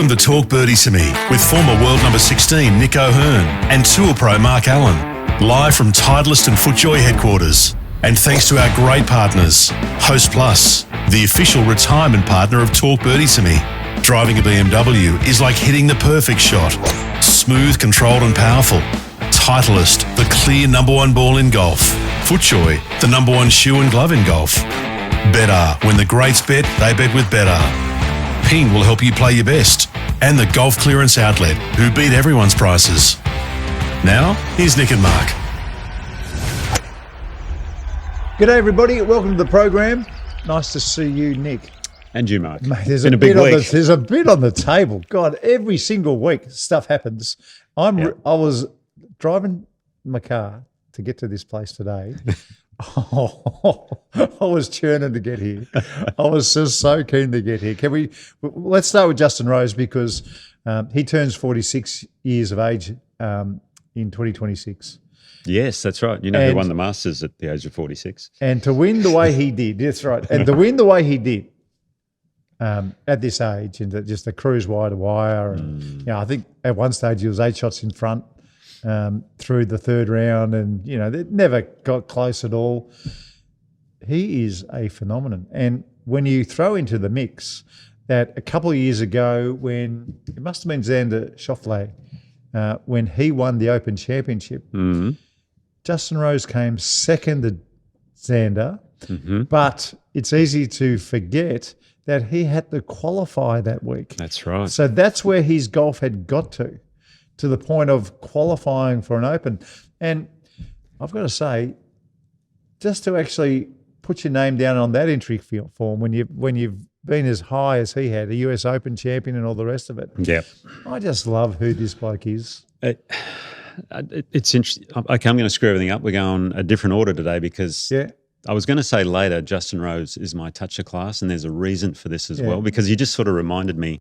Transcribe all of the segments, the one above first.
Welcome to Talk Birdie to Me with former world number 16 Nick O'Hearn and Tour Pro Mark Allen, live from Titleist and FootJoy headquarters. And thanks to our great partners, Host Plus, the official retirement partner of Talk Birdie to Me. Driving a BMW is like hitting the perfect shot. Smooth, controlled and powerful. Titleist, the clear number one ball in golf. FootJoy, the number one shoe and glove in golf. Better, when the greats bet, they bet with Better. Ping will help you play your best. And the Golf Clearance Outlet, who beat everyone's prices. Now, here's Nick and Mark. G'day everybody, welcome to the program. Nice to see you, Nick. And you, Mark. Mate, there's a bit on the table. God, every single week stuff happens. I was driving my car to get to this place today. I was churning to get here. I was just so keen to get here. Let's start with Justin Rose because he turns 46 years of age in 2026 Yes, that's right. You know who won the Masters at the age of 46. And to win the way he did, that's right. And to win the way he did at this age, and just the cruise wire to wire. And, I think at one stage he was 8 shots in front through the third round, and, they never got close at all. He is a phenomenon. And when you throw into the mix that a couple of years ago when, it must have been Xander Schauffele, when he won the Open Championship, Justin Rose came second to Xander, but it's easy to forget that he had to qualify that week. That's right. So that's where his golf had got to the point of qualifying for an Open. And I've got to say, just to actually put your name down on that entry form when you've been as high as he had, a US Open champion and all the rest of it. Yeah. I just love who this bloke is. It's interesting. Okay, I'm going to screw everything up. We're going a different order today because I was going to say later Justin Rose is my toucher class, and there's a reason for this as well, because you just sort of reminded me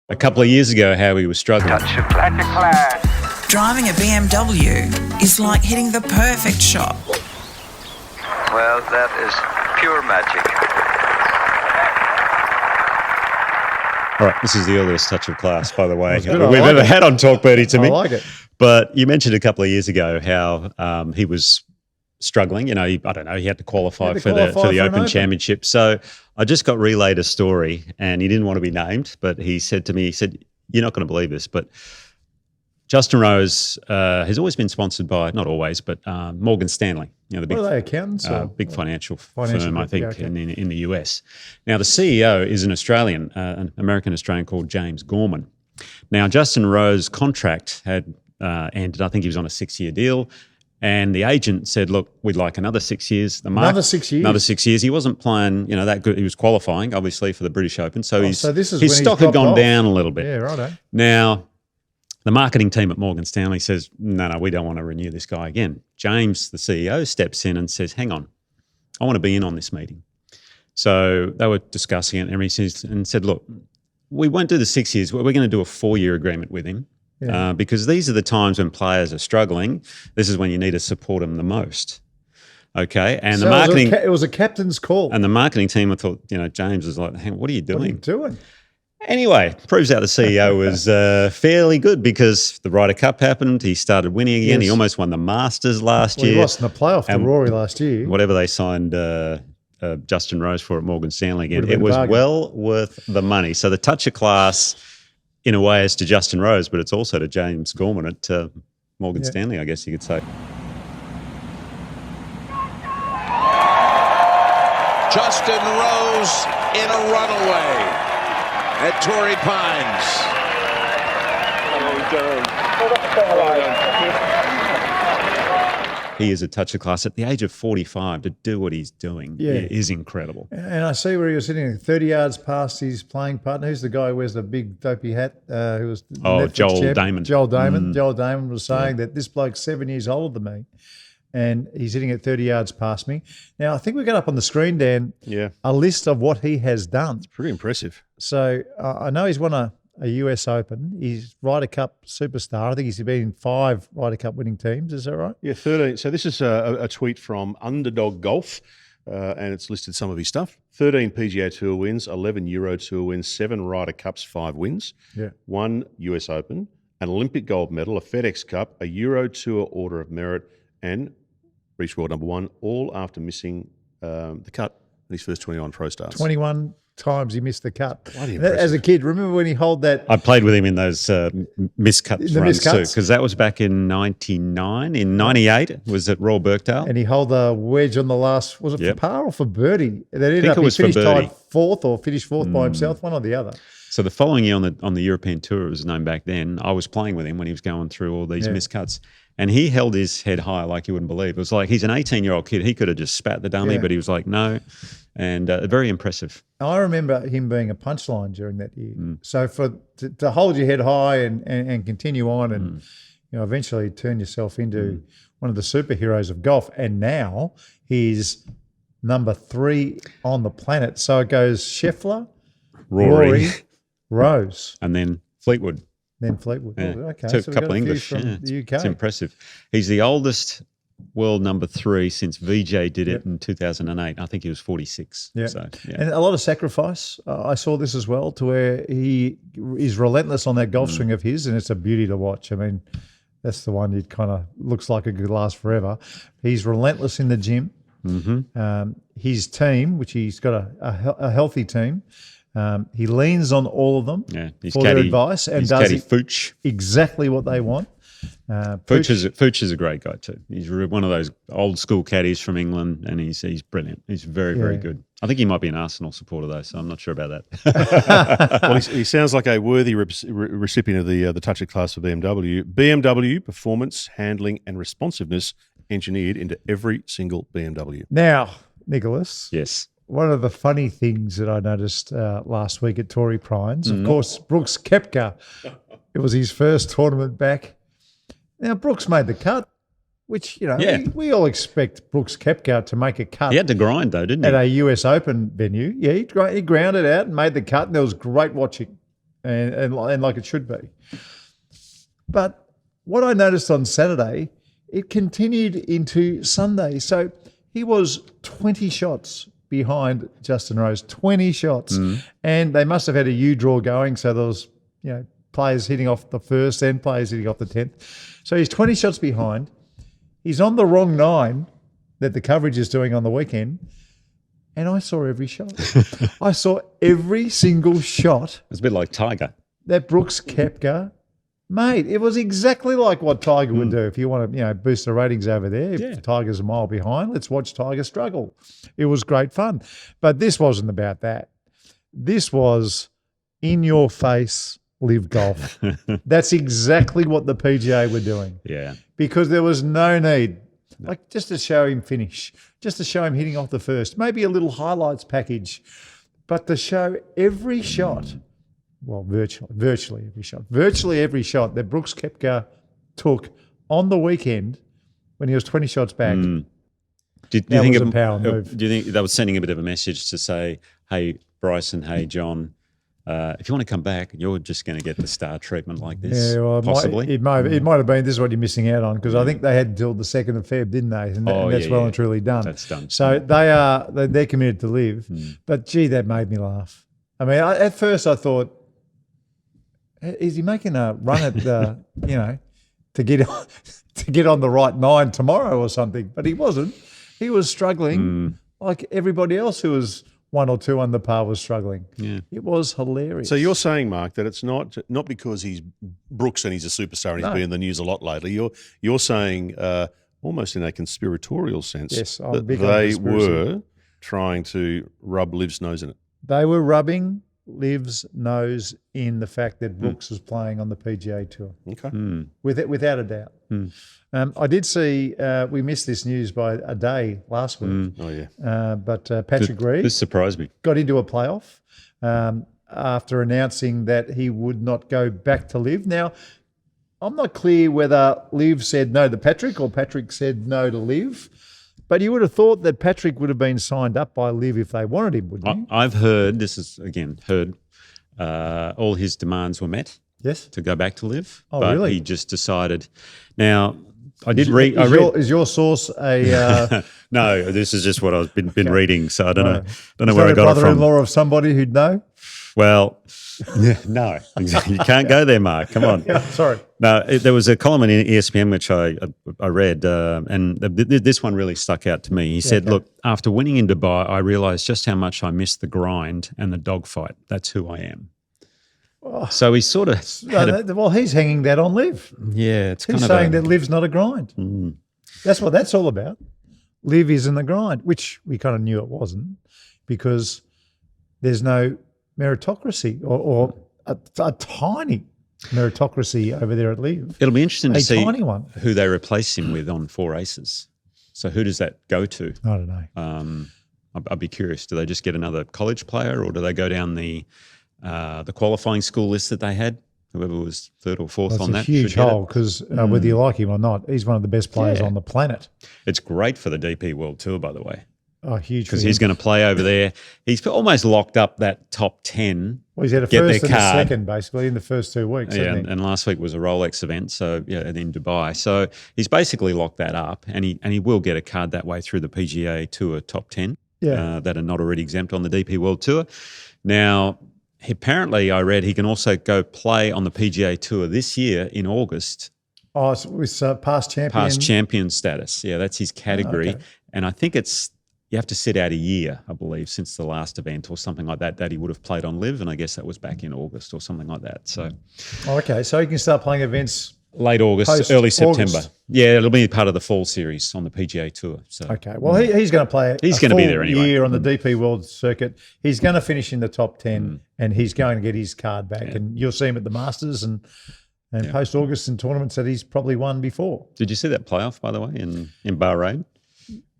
a couple of years ago how he was struggling. Toucher class. Driving a BMW is like hitting the perfect shot. Well, that is pure magic. All right, this is the earliest touch of class, by the way, we've like ever had on Talk Birdie to me. I like it. But you mentioned a couple of years ago how he was struggling. He had to qualify for the Open Championship. So I just got relayed a story, and he didn't want to be named, but he said to me, you're not going to believe this, but Justin Rose has always been sponsored by, not always, but Morgan Stanley. The big, what are they, accountants? Big financial firm, group, I think, in the US. Now, the CEO is an American-Australian called James Gorman. Now, Justin Rose's contract had ended. I think he was on a 6-year deal. And the agent said, look, we'd like another 6 years. Another 6 years? Another 6 years. He wasn't playing, that good. He was qualifying, obviously, for the British Open. So his stock had gone down a little bit. Yeah, righto. Now, the marketing team at Morgan Stanley says, no, we don't want to renew this guy again. James, the CEO, steps in and says, hang on, I want to be in on this meeting. So they were discussing it and said, look, we won't do the 6 years. We're going to do a 4-year agreement with him because these are the times when players are struggling. This is when you need to support them the most. Okay, and so the marketing... It was a captain's call. And the marketing team, I thought, James was like, hang on, what are you doing? What are you doing? Anyway, proves out the CEO was fairly good because the Ryder Cup happened. He started winning again. Yes. He almost won the Masters last year. He lost in the playoff to Rory last year. Whatever they signed Justin Rose for at Morgan Stanley again, it was well worth the money. So the toucher class, in a way, is to Justin Rose, but it's also to James Gorman at Morgan Stanley, I guess you could say. Justin Rose in a runaway at Torrey Pines. He is a toucher class at the age of 45 to do what he's doing is incredible. And I see where he was sitting 30 yards past his playing partner. Who's the guy who wears the big dopey hat? Who was Joel Damon. Joel Damon. Joel Damon was saying that this bloke's 7 years older than me, and he's hitting at 30 yards past me. Now, I think we got up on the screen, Dan, a list of what he has done. It's pretty impressive. So I know he's won a US Open. He's Ryder Cup superstar. I think he's been in 5 Ryder Cup winning teams. Is that right? Yeah, 13. So this is a tweet from Underdog Golf. and it's listed some of his stuff. 13 PGA Tour wins, 11 Euro Tour wins, 7 Ryder Cups, 5 wins, 1 US Open, an Olympic gold medal, a FedEx Cup, a Euro Tour Order of Merit, and reached world number 1, all after missing the cut in his first 21 pro starts. 21 times he missed the cut. Bloody impressive. As a kid, remember when he held that? I played with him in those miscuts The runs too, miscuts? because that was back in 99. In 98 was at Royal Birkdale. And he held a wedge on the last, was it Yep. for par or for birdie? That ended think up, it was he for finished birdie. tied fourth or finished fourth by himself, one or the other. So the following year on the European Tour, it was known back then, I was playing with him when he was going through all these miscuts. And he held his head high like you wouldn't believe. It was like he's an 18-year-old kid. He could have just spat the dummy, but he was like, no. And very impressive. I remember him being a punchline during that year. So to hold your head high and continue on and eventually turn yourself into one of the superheroes of golf. And now he's number 3 on the planet. So it goes Scheffler, Rory, Rose, and then Fleetwood. then Fleetwood. Yeah. Oh, okay, Took so a we've couple got a few English. from Yeah, the UK. it's impressive. He's the oldest world number 3 since VJ did it in 2008. I think he was 46. Yeah. So, And a lot of sacrifice. I saw this as well, to where he is relentless on that golf swing of his, and it's a beauty to watch. I mean, that's the one that kind of looks like it could last forever. He's relentless in the gym. His team, which he's got a healthy team, he leans on all of them for their advice and his does caddy Fooch. exactly what they want. Fooch is a great guy too. He's one of those old school caddies from England, and he's brilliant. He's very good. I think he might be an Arsenal supporter though, so I'm not sure about that. Well, he sounds like a worthy recipient of the Touch It class for BMW. BMW performance, handling, and responsiveness engineered into every single BMW. Now, Nicholas. Yes. One of the funny things that I noticed last week at Torrey Pines, of course, Brooks Koepka, it was his first tournament back. Now, Brooks made the cut, which, we all expect Brooks Koepka to make a cut. He had to grind though, didn't he? At a US Open venue. Yeah, he grounded out and made the cut, and there was great watching and like it should be. But what I noticed on Saturday, it continued into Sunday. So he was 20 shots behind Justin Rose, 20 shots. And they must have had a U-draw going, so there was, players hitting off the first and players hitting off the 10th. So he's 20 shots behind. He's on the wrong 9 that the coverage is doing on the weekend, and I saw every shot. I saw every single shot. It's a bit like Tiger. That Brooks Koepka made. It was exactly like what Tiger would do. If you want to, boost the ratings over there, if Tiger's a mile behind, let's watch Tiger struggle. It was great fun. But this wasn't about that. This was in your face live golf. That's exactly what the PGA were doing. Yeah. Because there was no need, like just to show him finish, just to show him hitting off the first, maybe a little highlights package, but to show every shot, well, virtually every shot that Brooks Koepka took on the weekend when he was 20 shots back. Do you That think was a power move. Do you think that was sending a bit of a message to say, hey, Bryson, hey, John, if you want to come back, you're just going to get the star treatment like this, possibly? It might have been, this is what you're missing out on, because I think they had until the 2nd of Feb, didn't they? And that's well and truly done. That's done. So they're committed to live. But, gee, that made me laugh. I mean, at first I thought, is he making a run at the, to get on the right 9 tomorrow or something? But he wasn't. He was struggling like everybody else who was 1 or 2 under par was struggling. Yeah. It was hilarious. So you're saying, Mark, that it's not because he's Brooks and he's a superstar and he's been in the news a lot lately. You're saying almost in a conspiratorial sense that they were trying to rub Liv's nose in it. They were rubbing Liv's nose in the fact that Brooks was playing on the PGA Tour. Okay. Without a doubt. I did see, we missed this news by a day last week. Oh, yeah. But Patrick Reed This surprised me. got into a playoff after announcing that he would not go back to Liv. Now, I'm not clear whether Liv said no to Patrick or Patrick said no to Liv, but you would have thought that Patrick would have been signed up by Liv if they wanted him, wouldn't you? I've heard, all his demands were met. Yes. To go back to live. Oh, but really? he just decided. Now, I did read. Is your source a? No, this is just what I've been reading. So I don't know. Don't know Is where that I got it from. brother-in-law of somebody who'd know? Well, no, you can't go there, Mark. Come on. Sorry. No, there was a column in ESPN which I read, and this one really stuck out to me. He said, okay. "Look, after winning in Dubai, I realised just how much I missed the grind and the dogfight. That's who I am." So he sort of well, he's hanging that on Liv. yeah, it's He's kind of saying that Liv's not a grind. That's what that's all about. Liv isn't the grind, which we kind of knew it wasn't, because there's no meritocracy or a tiny meritocracy over there at Liv. It'll be interesting to see tiny one. who they replace him with on 4 Aces. So who does that go to? I don't know. I'd be curious. Do they just get another college player, or do they go down the qualifying school list that they had? Whoever was third or fourth That's on a that. huge should get hole because whether you like him or not, he's one of the best players Yeah. on the planet. It's great for the DP World Tour, by the way, Oh, huge. because he's going to play over there. He's almost locked up that top 10. Well, he's had a get first their and a card. second, basically, in the first 2 weeks. Yeah, hasn't he? and last week was a Rolex event, so yeah, in Dubai. So he's basically locked that up, and he will get a card that way through the PGA Tour top 10 that are not already exempt on the DP World Tour. Now, apparently, I read he can also go play on the PGA Tour this year in August. Oh, it's with past champion. Past champion status. Yeah, that's his category. okay. And I think you have to sit out a year, I believe, since the last event or something like that he would have played on Live. And I guess that was back in August or something like that. So Okay, so he can start playing events. late August, Post early September. August. Yeah, it'll be part of the fall series on the PGA Tour. So Okay, well, he's going to play He's a going to be full there anyway. year on the DP World Circuit. He's going to finish in the top 10 and he's going to get his card back. And you'll see him at the Masters and post-August in tournaments that he's probably won before. Did you see that playoff, by the way, in Bahrain?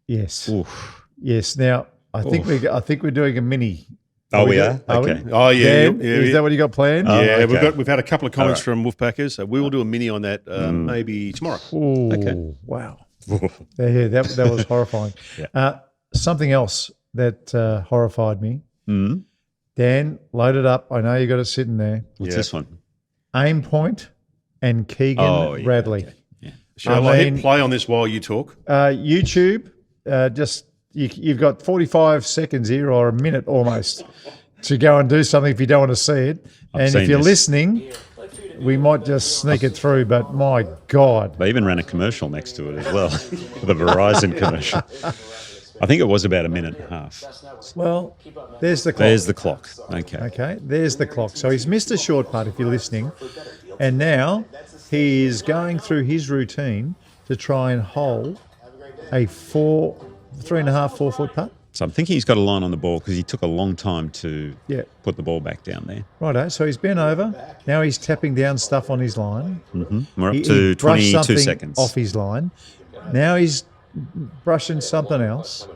Yes. Oof. Yes. Now, I think we're doing a mini. Oh, we are? Are we? Okay. Oh yeah, Dan, is that what you got planned? Yeah, okay. we've had a couple of comments All from Wolfpackers. So we will do a mini on that maybe tomorrow. Oh, Okay. wow. Yeah, that was horrifying. Something else that horrified me. Dan, load it up. I know you got it sitting there. What's this one? Aim Point and Keegan Bradley. Okay. Yeah. Shall I hit play on this while you talk? YouTube, you've got 45 seconds here or a minute almost to go and do something if you don't want to see it. And seen if you're this. listening, we might just sneak it through, but my God. They even ran a commercial next to it as well, the Verizon commercial. I think it was about a minute and a half. Well, there's the clock. There's the clock. Okay. Okay, there's the clock. So he's missed a short putt if you're listening. And now he is going through his routine to try and hole a 3.5, 4 foot putt. So I'm thinking he's got a line on the ball because he took a long time to put the ball back down there. Righto, so he's bent over. Now he's tapping down stuff on his line. We're up He to brushed 22 something seconds. off his line. Now he's brushing something else.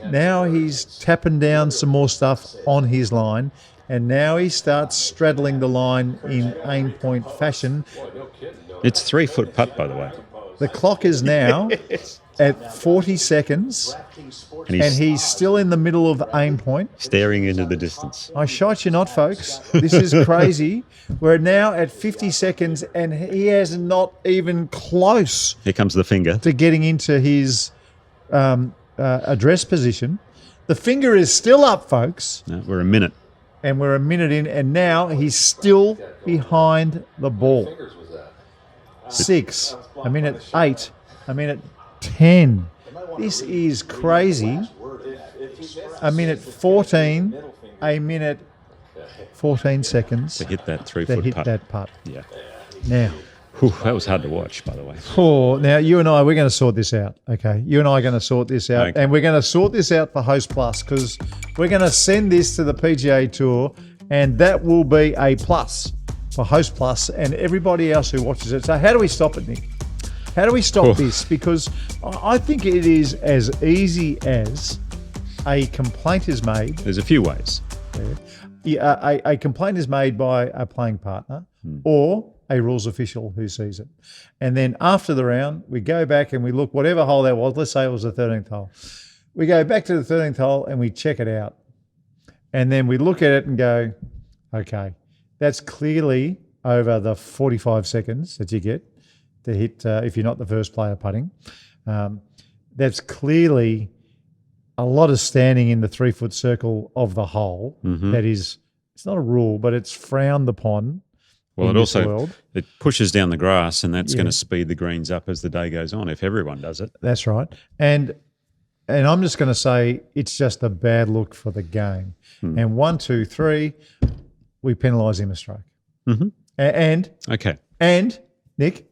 Now he's tapping down some more stuff on his line. And now he starts straddling the line in aim point fashion. It's 3 foot putt, by the way. The clock is now at 40 seconds, and he's still in the middle of aim point. Staring into the distance. I shite you not, folks. This is crazy. We're now at 50 seconds, and he is not even close Here comes the finger. to getting into his address position. The finger is still up, folks, No, we're a minute. and we're a minute in, and now he's still behind the ball. 6, a minute 8, a minute 10. This is crazy. A minute 14, a minute 14 seconds To hit that 3 to foot hit putt. that putt. Yeah. Now, Whew, that was hard to watch, by the way. now you and I, we're going to sort this out, okay? You and I are going to sort this out, Okay. and we're going to sort this out for Host Plus because we're going to send this to the PGA Tour, and that will be a plus for Host Plus and everybody else who watches it. So how do we stop it, Nick? How do we stop this? Because I think it is as easy as a complaint is made. There's a few ways. A complaint is made by a playing partner or a rules official who sees it. And then after the round, we go back and we look, whatever hole that was, let's say it was the 13th hole. We go back to the 13th hole and we check it out. And then we look at it and go, okay, that's clearly over the 45 seconds that you get. to hit if you're not the first player putting. That's clearly a lot of standing in the 3-foot circle of the hole. That is, it's not a rule, but it's frowned upon. Well, in it this also world. it pushes down the grass, and that's going to speed the greens up as the day goes on. If everyone does it, That's right. And I'm just going to say it's just a bad look for the game. And 1, 2, 3, we penalise him a stroke. And okay. And, Nick,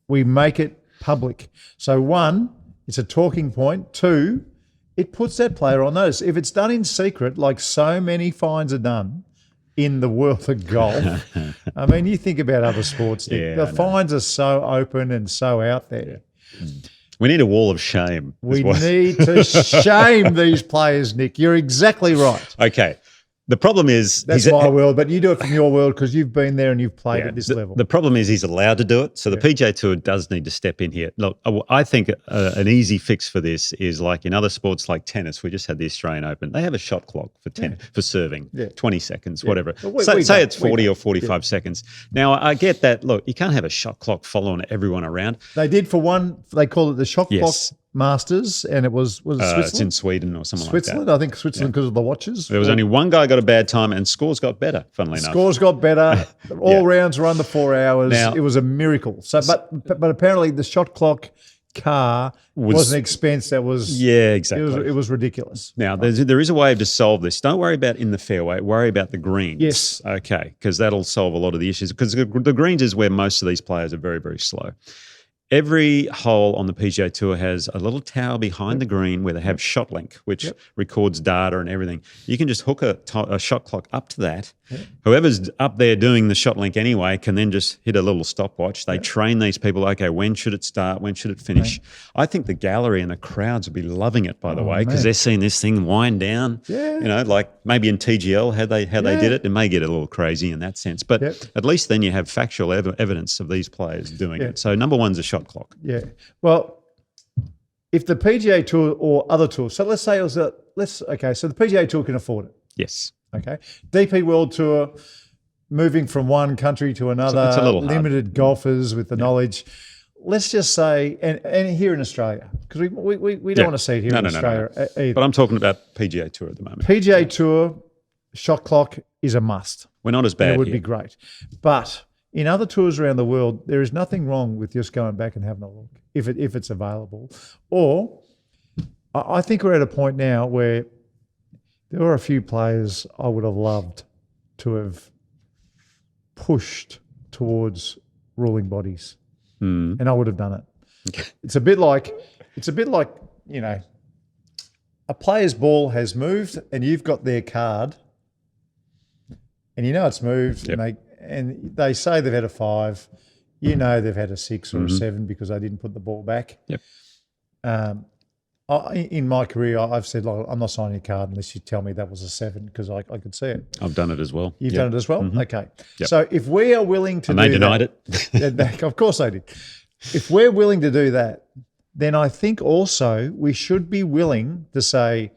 we make it public. So, 1, it's a talking point. 2, it puts that player on notice. If it's done in secret, like so many fines are done in the world of golf, I mean, you think about other sports, Nick, the fines are so open and so out there. We need a wall of shame. We need to shame these players, Nick. You're exactly right. Okay. The problem is That's my world, but you do it from your world because you've been there and you've played at this level. The problem is he's allowed to do it. So the PGA Tour does need to step in here. Look, I think an easy fix for this is like in other sports like tennis. We just had the Australian Open. They have a shot clock for for serving, 20 seconds, whatever. Well, say it's 40 or 45 seconds. Now, I get that. Look, you can't have a shot clock following everyone around. They did for one, they call it the shot clock Masters, and it was Switzerland? It's in Sweden or something Switzerland, like that. I think Switzerland because of the watches. There was only one guy got a bad time and scores got better, funnily enough. Scores got better. All rounds were under 4 hours. Now- it was a miracle. So, but apparently the shot clock car was an expense that was exactly. It was ridiculous. Now, there is a way to solve this. Don't worry about in the fairway. Worry about the greens. Yes. Okay, because that'll solve a lot of the issues. Because the greens is where most of these players are very, very slow. Every hole on the PGA Tour has a little tower behind the green where they have ShotLink, which records data and everything. You can just hook a shot clock up to that. Whoever's up there doing the ShotLink anyway can then just hit a little stopwatch. They train these people, okay, when should it start? When should it finish? I think the gallery and the crowds will be loving it, by the way, because they're seeing this thing wind down. You know, like maybe in TGL, how they did it. It may get a little crazy in that sense. But at least then you have factual evidence of these players doing it. So number one's a shot clock. Yeah. Well, if the PGA Tour or other tours, so let's say it was so the PGA Tour can afford it. Yes. Okay. DP World Tour, moving from one country to another, it's a little limited golfers with the knowledge. Let's just say, and here in Australia, because we don't want to see it here in Australia either. But I'm talking about PGA Tour at the moment. PGA Tour shot clock is a must. We're not as bad. It would here. be great. But in other tours around the world, there is nothing wrong with just going back and having a look if it's available. Or I think we're at a point now where there are a few players I would have loved to have pushed towards ruling bodies, and I would have done it. Okay. It's a bit like you know, a player's ball has moved and you've got their card, and you know it's moved, and they say they've had a 5, you know they've had a 6 or a 7 because they didn't put the ball back. In my career, I've said, like, I'm not signing a card unless you tell me that was a 7 because I could see it. I've done it as well. You've done it as well? Okay. So if we are willing to and they denied it. Of course they did. If we're willing to do that, then I think also we should be willing to say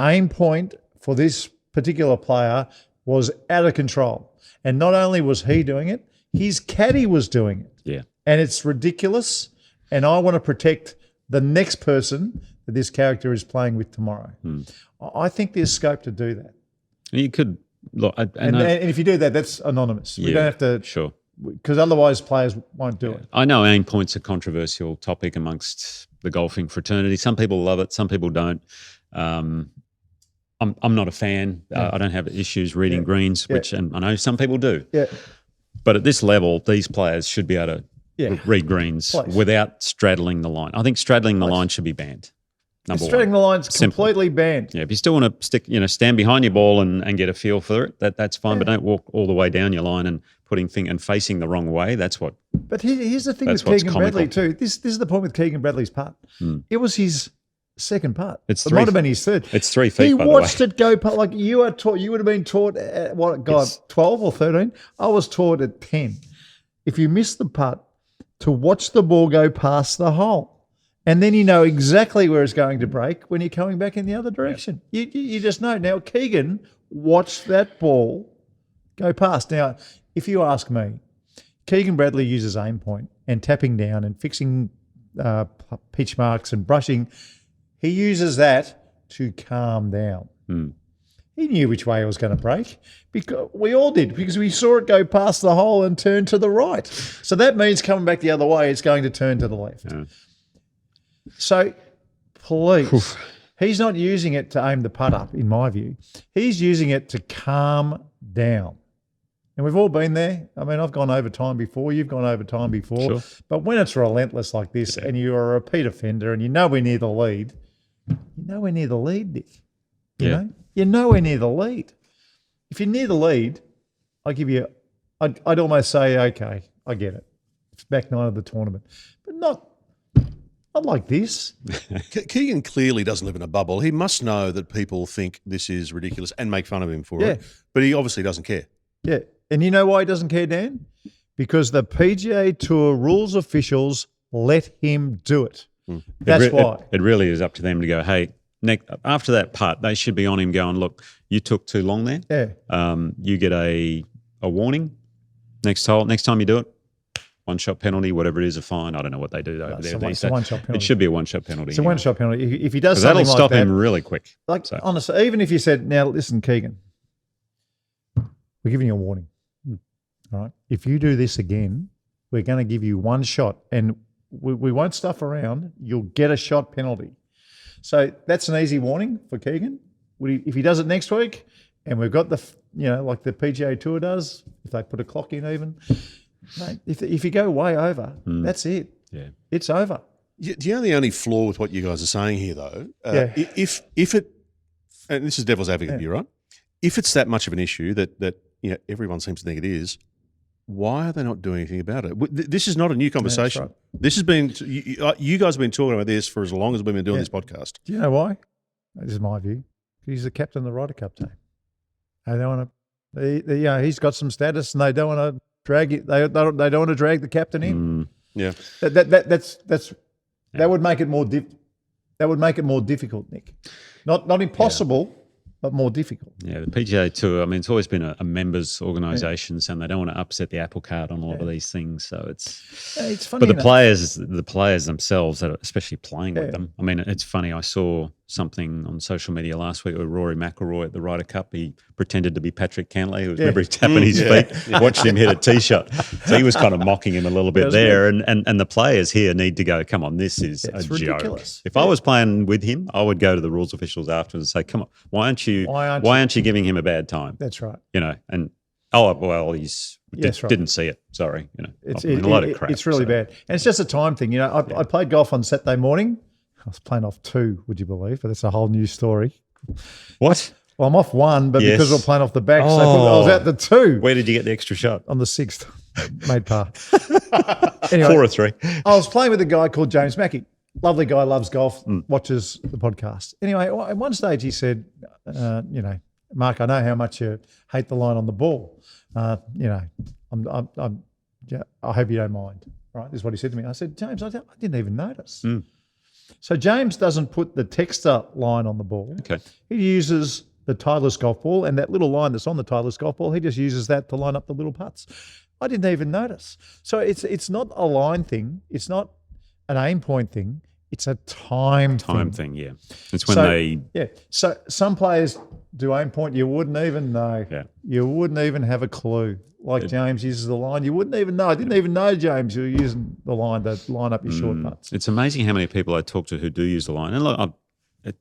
aim point for this particular player was out of control. And not only was he doing it, his caddy was doing it. Yeah. And it's ridiculous. And I want to protect the next person that this character is playing with tomorrow. I think there's scope to do that. You could look, and if you do that, that's anonymous. We don't have to, because otherwise players won't do it. I know aim point's a controversial topic amongst the golfing fraternity. Some people love it, some people don't. I'm not a fan. I don't have issues reading greens, and I know some people do. But at this level, these players should be able to read greens without straddling the line. I think straddling the line should be banned. Straddling the line's completely banned. Yeah, if you still want to stand behind your ball and get a feel for it, that's fine. But don't walk all the way down your line and facing the wrong way. That's what. But here's the thing with Keegan Bradley too. This is the point with Keegan Bradley's putt. It was his second putt. It might have been his third. It's 3 feet. He watched it go putt like you are taught. You would have been taught at 12 or 13. I was taught at 10. If you miss the putt, to watch the ball go past the hole. And then you know exactly where it's going to break when you're coming back in the other direction. You just know. Now, Keegan watched that ball go past. Now, if you ask me, Keegan Bradley uses aim point and tapping down and fixing pitch marks and brushing, he uses that to calm down. He knew which way it was going to break. Because we all did, because we saw it go past the hole and turn to the right. So that means coming back the other way, it's going to turn to the left. Yeah. So please, he's not using it to aim the putt up, in my view. He's using it to calm down. And we've all been there. I mean, I've gone over time before. You've gone over time before. Sure. But when it's relentless like this and you're a repeat offender and you're nowhere near the lead, Nick. You know? You're nowhere near the lead. If you're near the lead, I'd almost say, okay, I get it. It's back 9 of the tournament. But not like this. Keegan clearly doesn't live in a bubble. He must know that people think this is ridiculous and make fun of him for it. But he obviously doesn't care. Yeah. And you know why he doesn't care, Dan? Because the PGA Tour rules officials let him do it. That's why. It really is up to them to go, hey, after that putt, they should be on him going, look, you took too long there. Yeah. You get a warning. Next time you do it, 1-shot penalty, whatever it is, a fine. I don't know what they do over there. It's a 1-shot penalty. It should be a 1-shot penalty. It's a 1-shot penalty. If he does something like that. That'll stop him really quick. Honestly, even if you said, now listen, Keegan, we're giving you a warning. All right. If you do this again, we're going to give you 1 shot and we won't stuff around. You'll get a shot penalty. So that's an easy warning for Keegan. If he does it next week, and we've got like the PGA Tour does, if they put a clock in even, mate, if you go way over, that's it. Yeah, it's over. Do you know the only flaw with what you guys are saying here, though? If it, and this is devil's advocate here, right? If it's that much of an issue that everyone seems to think it is, why are they not doing anything about it? This is not a new conversation. Right. This has been, you guys have been talking about this for as long as we've been doing this podcast. Do you know why? This is my view. He's the captain of the Ryder Cup team. They don't want to. He's got some status, and they don't want to drag it. They don't want to drag the captain in. Yeah, that would make it more. That would make it more difficult, Nick. Not impossible. But more difficult. Yeah, the PGA Tour, I mean, it's always been a members organisation, and they don't want to upset the apple cart on a lot of these things. So it's funny. But the players themselves, that are especially playing with them. I mean, it's funny. I saw something on social media last week with Rory McIlroy at the Ryder Cup. He pretended to be Patrick Cantlay. Remember, he's tapping his feet, watched him hit a tee shot. So he was kind of mocking him a little bit there. And the players here need to go, come on, this is a ridiculous. Joke. If I was playing with him, I would go to the rules officials afterwards and say, come on, why aren't you giving him a bad time? That's right. And didn't see it. Sorry. It's a lot of crap. It's really bad. And it's just a time thing. I played golf on Saturday morning. I was playing off 2, would you believe? But that's a whole new story. What? Well, I'm off 1, but because we're playing off the back, so I was out the 2. Where did you get the extra shot? On the 6th. Made par. Anyway, 4 or 3. I was playing with a guy called James Mackey. Lovely guy, loves golf, watches the podcast. Anyway, at one stage he said, Mark, I know how much you hate the line on the ball. I hope you don't mind. Right, this is what he said to me. I said, James, I didn't even notice. So James doesn't put the texter line on the ball. Okay. He uses the Titleist golf ball, and that little line that's on the Titleist golf ball, he just uses that to line up the little putts. I didn't even notice. So it's not a line thing. It's not an aim point thing. It's a time thing. Yeah. It's when So some players do aim point. You wouldn't even know. Yeah. You wouldn't even have a clue. Like James uses the line. You wouldn't even know. I didn't even know, James, you were using the line to line up your short putts. It's amazing how many people I talk to who do use the line. And look,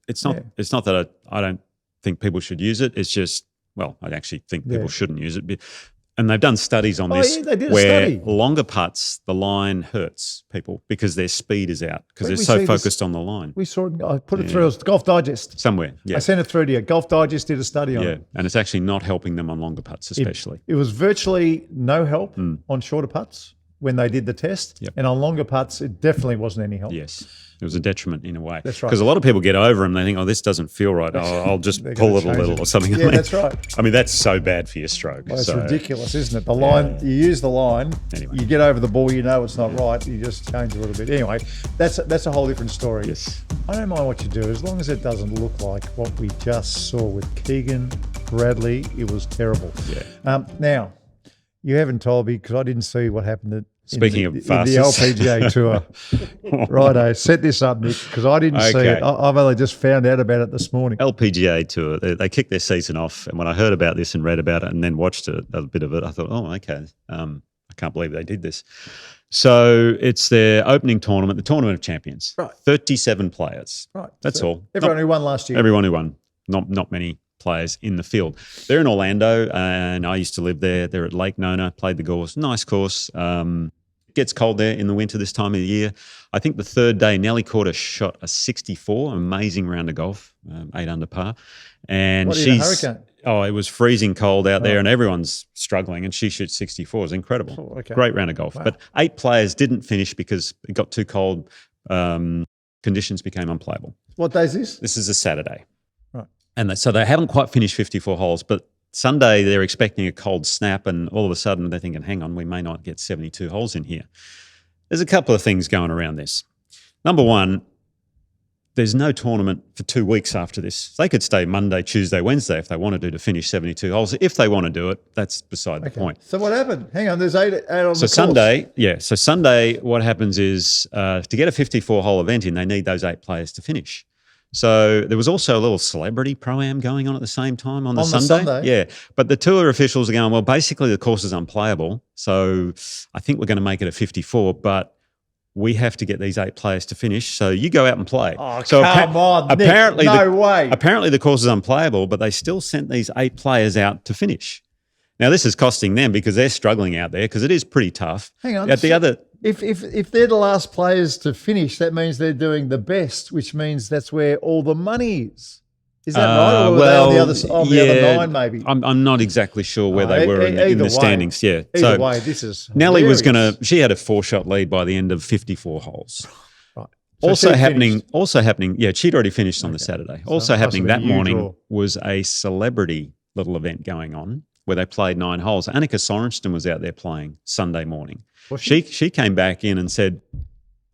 it's not that I don't think people should use it. It's just, I actually think people shouldn't use it. And they've done studies on this they did where a study. Longer putts, the line hurts people because their speed is out because they're so focused on the line. We saw it. I put it through. It was Golf Digest. Somewhere, yeah. I sent it through to you. Golf Digest did a study on it. And it's actually not helping them on longer putts especially. It was virtually no help on shorter putts when they did the test. Yep. And on longer putts, it definitely wasn't any help. Yes. It was a detriment in a way. That's right. Because a lot of people get over them. They think, this doesn't feel right. I'll just pull it a little or something. Yeah, that's right. I mean, that's so bad for your stroke. Well, it's ridiculous, isn't it? The line, you use the line, you get over the ball, you know it's not right, you just change a little bit. Anyway, that's a whole different story. Yes. I don't mind what you do, as long as it doesn't look like what we just saw with Keegan Bradley. It was terrible. Yeah. Now, you haven't told me, because I didn't see what happened Speaking of in the Farces. LPGA Tour. Righto, set this up, Nick, because I didn't see Okay. it. I've only just found out about it this morning. LPGA Tour, they kicked their season off. And when I heard about this and read about it and then watched a bit of it, I thought, oh, okay. I can't believe they did this. So it's their opening tournament, the Tournament of Champions. Right. 37 players. Right. That's So all. Everyone who won last year. Everyone who won. Not many players in the field. They're in Orlando, and I used to live there. They're at Lake Nona, played the course. Nice course. It gets cold there in the winter this time of the year. I think the third day, Nelly Corda shot a 64, amazing round of golf, 8 under par. And What, in a hurricane? Oh, it was freezing cold out there and everyone's struggling, and she shoots 64. It was incredible. Oh, okay. Great round of golf. Wow. But 8 players didn't finish because it got too cold. Conditions became unplayable. What day is this? This is a Saturday. Right. And so they haven't quite finished 54 holes, but Sunday they're expecting a cold snap, and all of a sudden they're thinking, hang on, we may not get 72 holes in here. There's a couple of things going around this. Number one, there's no tournament for 2 weeks after this. They could stay Monday, Tuesday, Wednesday if they wanted to finish 72 holes. If they want to do it, that's beside the point. So what happened? Hang on, there's eight on the course. So Sunday, what happens is to get a 54-hole event in, they need those 8 players to finish. So there was also a little celebrity pro-am going on at the same time on the Sunday. Yeah, but the tour officials are going, well, basically the course is unplayable, so I think we're going to make it a 54, but we have to get these 8 players to finish. So you go out and play. Oh, so come on, Nick, apparently, no way. Apparently the course is unplayable, but they still sent these 8 players out to finish. Now this is costing them because they're struggling out there because it is pretty tough. Hang on. At the other. If they're the last players to finish, that means they're doing the best, which means that's where all the money is. Is that right? Or were they on the other 9 maybe? I'm not exactly sure where they were in the standings. Yeah. Either way, this is Nelly was hilarious. she had a 4-shot lead by the end of 54 holes. Right. So Also she'd happening, finished. she'd already finished on the Saturday. Also happening must have that been a morning draw. was a celebrity little event going on where they played 9 holes. Annika Sorenstam was out there playing Sunday morning. Was She came back in and said,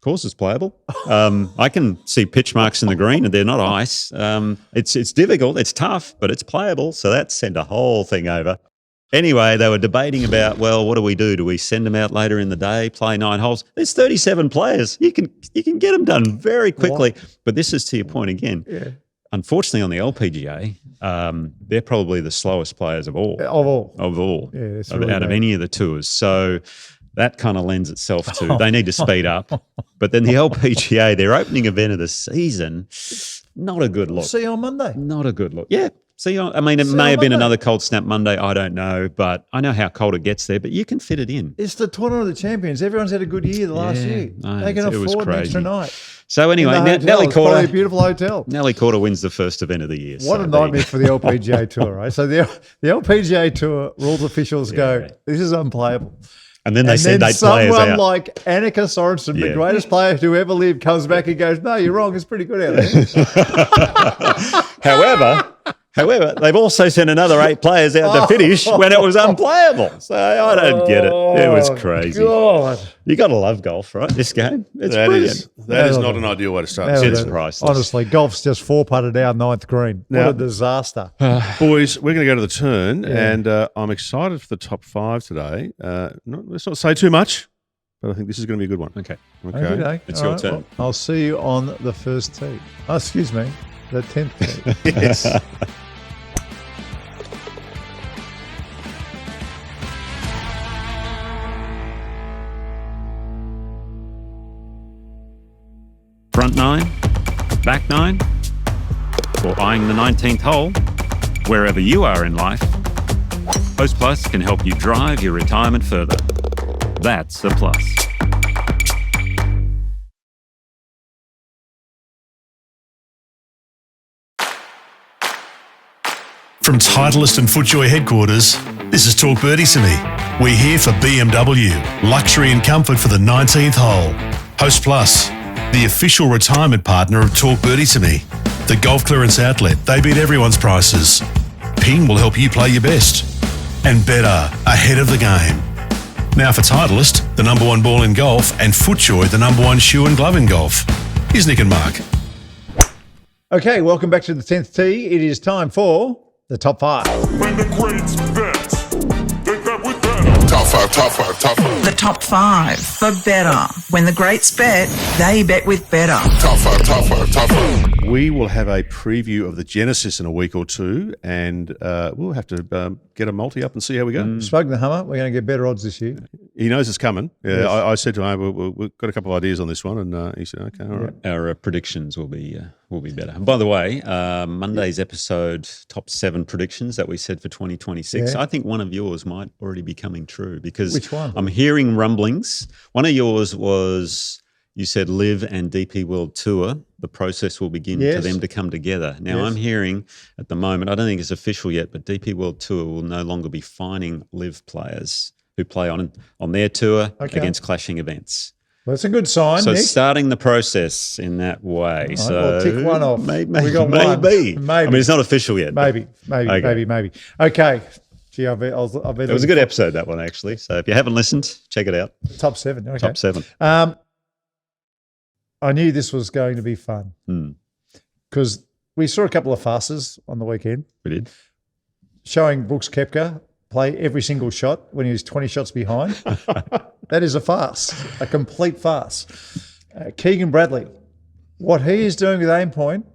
course is playable. I can see pitch marks in the green and they're not ice. It's difficult, it's tough, but it's playable. So that sent a whole thing over. Anyway, they were debating about, well, what do we do? Do we send them out later in the day, play 9 holes? There's 37 players. You can get them done very quickly. But this is to your point again. Yeah. Unfortunately, on the LPGA, they're probably the slowest players of all. Of all. Yeah, it's really out of bad. any of the tours. So that kind of lends itself to they need to speed up. But then the LPGA, their opening event of the season, not a good look. See you on Monday. Not a good look. Yeah. See, I mean, it See may you have been Monday. another cold snap Monday. I don't know, but I know how cold it gets there. But you can fit it in. It's the Tournament of the Champions. Everyone's had a good year the last year. no, They can it was afford an extra crazy. night. So anyway, In the hotel. Nelly It's probably a Corda. beautiful hotel. Nelly Corda wins the first event of the year. What so a there you nightmare go. for the LPGA Tour, right? So the LPGA Tour rules officials go, this is unplayable. And then they And send then 8 players someone out. like Annika Sorenstam, the Yeah. greatest player to ever live, comes back and goes, no, you're wrong. It's pretty good out there. However, they've also sent another 8 players out to finish when it was unplayable. So I don't get it. It was crazy. God. You got to love golf, right? This game, it's That brilliant. is not an ideal way to start the Now season. It's priceless. Honestly, golf's just 4-putted out 9th green. Now- What a disaster. Boys, we're going to go to the turn, and I'm excited for the top 5 today. Let's not say too much, but I think this is going to be a good one. Okay. Okay. Okay. It's All your right, turn. well, I'll see you on the first tee. Oh, excuse me, the 10th tee. Yes. Front 9, back 9, or eyeing the 19th hole, wherever you are in life, Host Plus can help you drive your retirement further. That's the plus. From Titleist and FootJoy headquarters, this is Talk Birdie to Me. We're here for BMW, luxury and comfort for the 19th hole. Host Plus, the official retirement partner of Talk Birdie to Me. The golf clearance outlet, they beat everyone's prices. Ping will help you play your best. And better, ahead of the game. Now for Titleist, the number 1 ball in golf, and FootJoy, the number 1 shoe and glove in golf. Here's Nick and Mark. Okay, welcome back to the 10th tee. It is time for the top 5. When the greats bet, they bet with better. The top 5 for better. When the greats bet, they bet with better. We will have a preview of the Genesis in a week or two, and we'll have to get a multi up and see how we go. Spoken to Hummer, we're going to get better odds this year. He knows it's coming. Yeah, Yes. I said to him, we've got a couple of ideas on this one, and he said, okay, all right. Our predictions will be better. And by the way, Monday's episode, top 7 predictions that we said for 2026. Yeah. I think one of yours might already be coming true because Which one? I'm hearing rumblings. One of yours was you said Live and DP World Tour. The process will begin Yes. for them to come together. Now Yes. I'm hearing at the moment, I don't think it's official yet, but DP World Tour will no longer be fining Live players who play on their tour against clashing events. Well, that's a good sign, So Nick. starting the process in that way. right, So well, tick one off. Maybe, We got one. maybe. Maybe. I mean, it's not official yet. but Maybe. Okay. Okay. Gee, I'll be It was a good episode, that one, actually. So if you haven't listened, check it out. top 7. Okay. Top 7. I knew this was going to be fun Hmm. because we saw a couple of farces on the weekend We did. showing Brooks Koepka play every single shot when he was 20 shots behind. That is a farce, a complete farce. Keegan Bradley, what he is doing with aim point,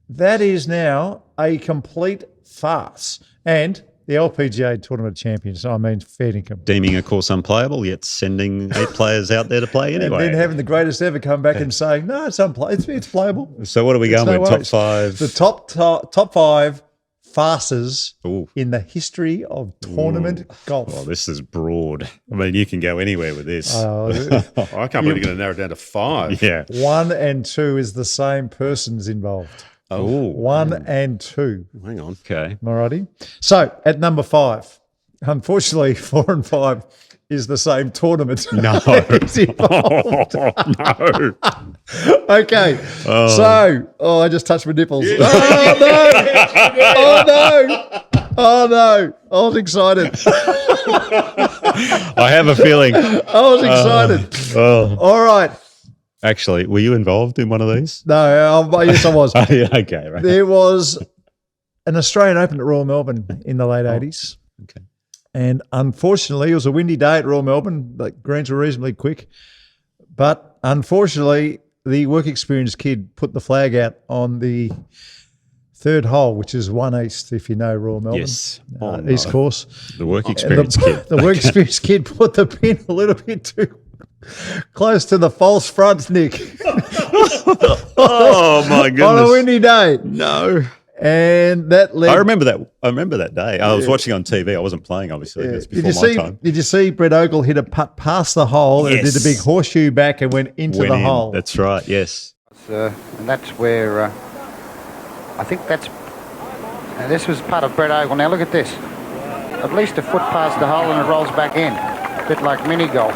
that is now a complete farce. And the LPGA tournament champions, I mean, fair dinkum. Deeming a course unplayable, yet sending 8 players out there to play And anyway. then having the greatest ever come back and saying, no, it's it's playable. So what are we going no with? Top worries. 5? The top 5 farces Ooh. in the history of tournament golf. Well, this is broad. I mean, you can go anywhere with this. Uh, I can't believe you're going to narrow it down to 5. yeah. 1 and 2 is the same persons involved. Oh, 1 and 2. Hang on. okay. Alrighty. So at number 5, unfortunately, 4 and 5 is the same tournament. No. It's involved. no. Okay. So, I just touched my nipples. Oh, no. Oh, no. Oh, no. I was excited. I have a feeling. I was excited. All right. Actually, were you involved in one of these? No, yes, I was. Okay, right. There was an Australian Open at Royal Melbourne in the late 80s. Okay. And unfortunately, it was a windy day at Royal Melbourne. The greens were reasonably quick. But unfortunately, the work experience kid put the flag out on the 3rd hole, which is 1 east, if you know Royal Melbourne. Yes. East course. The work And experience kid. The work experience kid put the pin a little bit too close to the false front, Nick. Oh my On a goodness! windy day. No, And that led. I remember that day. I was watching on TV. I wasn't playing, obviously. It's before my time. Did you see Brett Ogle hit a putt past the hole and it did a big horseshoe back and went into Went the in. hole? That's right. Yes. And that's where I think that's. And this was part of Brett Ogle. Now look at this. At least a foot past the hole and it rolls back in. A bit like mini golf.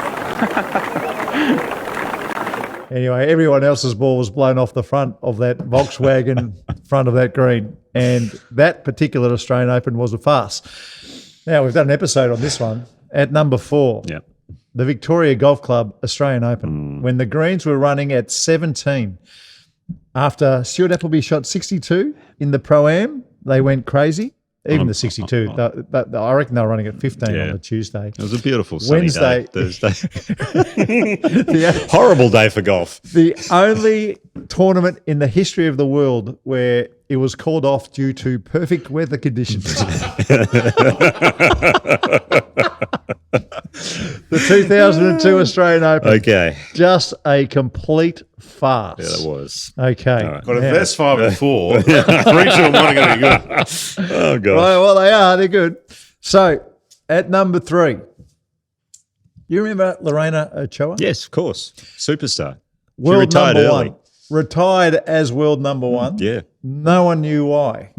Anyway, everyone else's ball was blown off the front of that Volkswagen front of that green. And that particular Australian Open was a farce. Now, we've done an episode on this one. At number 4, Yeah. the Victoria Golf Club Australian Open, when the greens were running at 17. After Stuart Appleby shot 62 in the Pro-Am, they went crazy. Even the 62. I reckon they were running at 15 on the Tuesday. It was a beautiful sunny Wednesday. day, Thursday. The, Horrible day for golf. the only tournament in the history of the world where it was called off due to perfect weather conditions. The 2002 Australian Open. Okay. Just a complete farce. Yeah, that was. Okay. All right. But if Now- that's 5 and 4, 3 2 and 1 are going to be good. Oh, God. Right, well, they are. They're good. So, at number 3, you remember Lorena Ochoa? Yes, of course. Superstar. World retired number early. 1. Retired as world number 1. Yeah. No one knew why.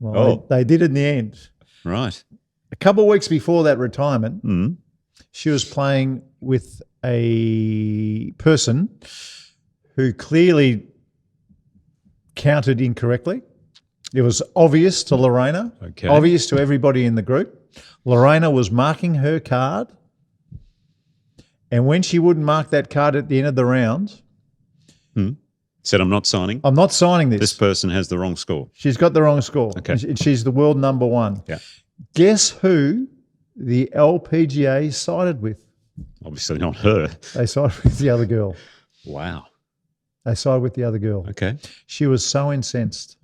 Well, Oh. they did in the end. Right. A couple of weeks before that retirement, Mm. she was playing with a person who clearly counted incorrectly. It was obvious to Lorena, Okay. obvious to everybody in the group. Lorena was marking her card, and when she wouldn't mark that card at the end of the round, Said, I'm not signing. I'm not signing this. This person has the wrong score. She's got the wrong score. Okay. And she's the world number 1. Yeah. Guess who the LPGA sided with. Obviously not her. They sided with the other girl. Wow. They sided with the other girl. Okay. She was so incensed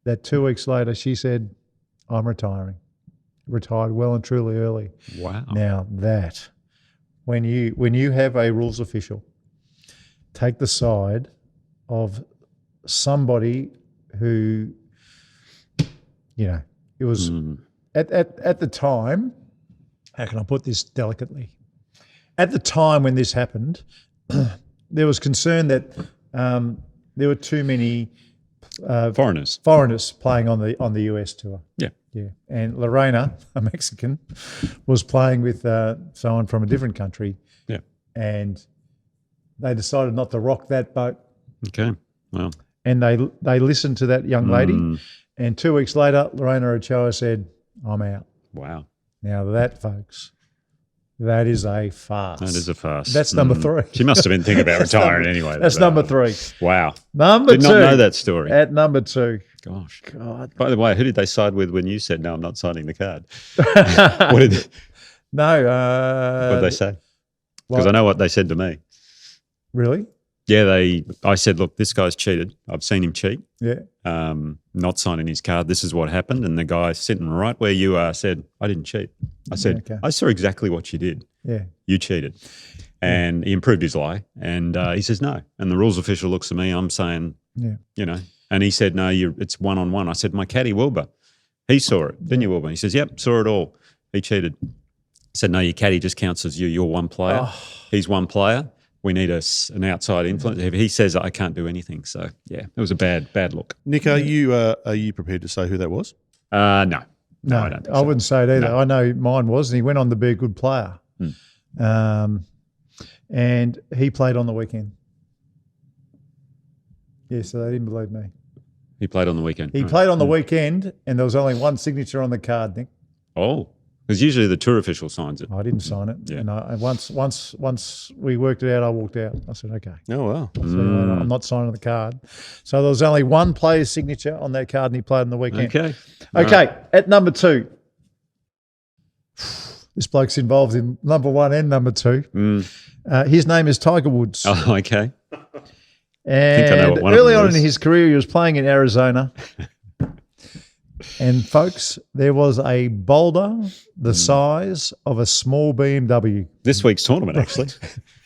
that 2 weeks later she said, I'm retiring. Retired well and truly early. Wow. Now that, when you have a rules official take the side of somebody who, it was at the time, how can I put this delicately? At the time when this happened, there was concern that there were too many foreigners playing on the US tour. Yeah. Yeah. And Lorena, a Mexican, was playing with someone from a different country. Yeah. And they decided not to rock that boat. Okay. Well. And they listened to that young lady. And 2 weeks later, Lorena Ochoa said, I'm out. Wow. Now that, folks, that is a farce. That is a farce. That's number 3. She must have been thinking about retiring anyway. That's number 3. Wow. Number 2. Did not know that story. At number 2. Gosh. God. By the way, who did they side with when you said, no, I'm not signing the card? What did they say? Because I know what they said to me. Really? Yeah, I said, look, this guy's cheated. I've seen him cheat. Yeah. Not signing his card. This is what happened. And the guy sitting right where you are said, I didn't cheat. I said, I saw exactly what you did. Yeah. You cheated. And he improved his lie. And he says, no. And the rules official looks at me. I'm saying, and he said, no, it's one-on-one. I said, my caddy, Wilbur, he saw it. Didn't you, Wilbur? He says, yep, saw it all. He cheated. I said, no, your caddy just counts as you. You're one player. Oh. He's one player. We need an outside influence. If he says I can't do anything, so yeah, it was a bad look. Nick, are you prepared to say who that was? No, I don't. Think I wouldn't say it either. No. I know mine was, and he went on to be a good player. And he played on the weekend. Yeah, so they didn't believe me. He played on the weekend. He played on the weekend, and there was only one signature on the card, Nick. Oh. Because usually the tour official signs it. I didn't sign it. Yeah. And once we worked it out, I walked out. I said, okay. Oh, wow. So I'm not signing the card. So there was only one player's signature on that card, and he played on the weekend. Okay. Okay, at number 2. This bloke's involved in number 1 and number 2. His name is Tiger Woods. Oh, okay. And I know what one early of them on is. in his career, he was playing in Arizona. And folks, there was a boulder the size of a small BMW. This week's tournament, actually.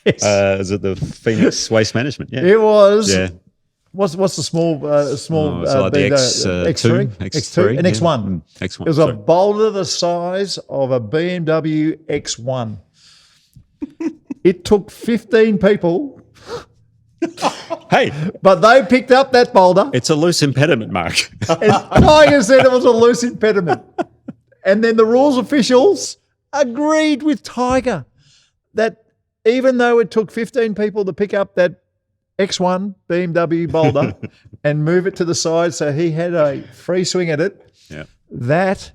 Yes. Is it the Phoenix Waste Management? Yeah. It was. Yeah. What's the small It's like the X3? X3? An X1. X1. It was a boulder the size of a BMW X1. It took 15 people. Hey, but they picked up that boulder. It's a loose impediment, Mark. And Tiger said it was a loose impediment. And then the rules officials agreed with Tiger that even though it took 15 people to pick up that X1 BMW boulder and move it to the side so he had a free swing at it, that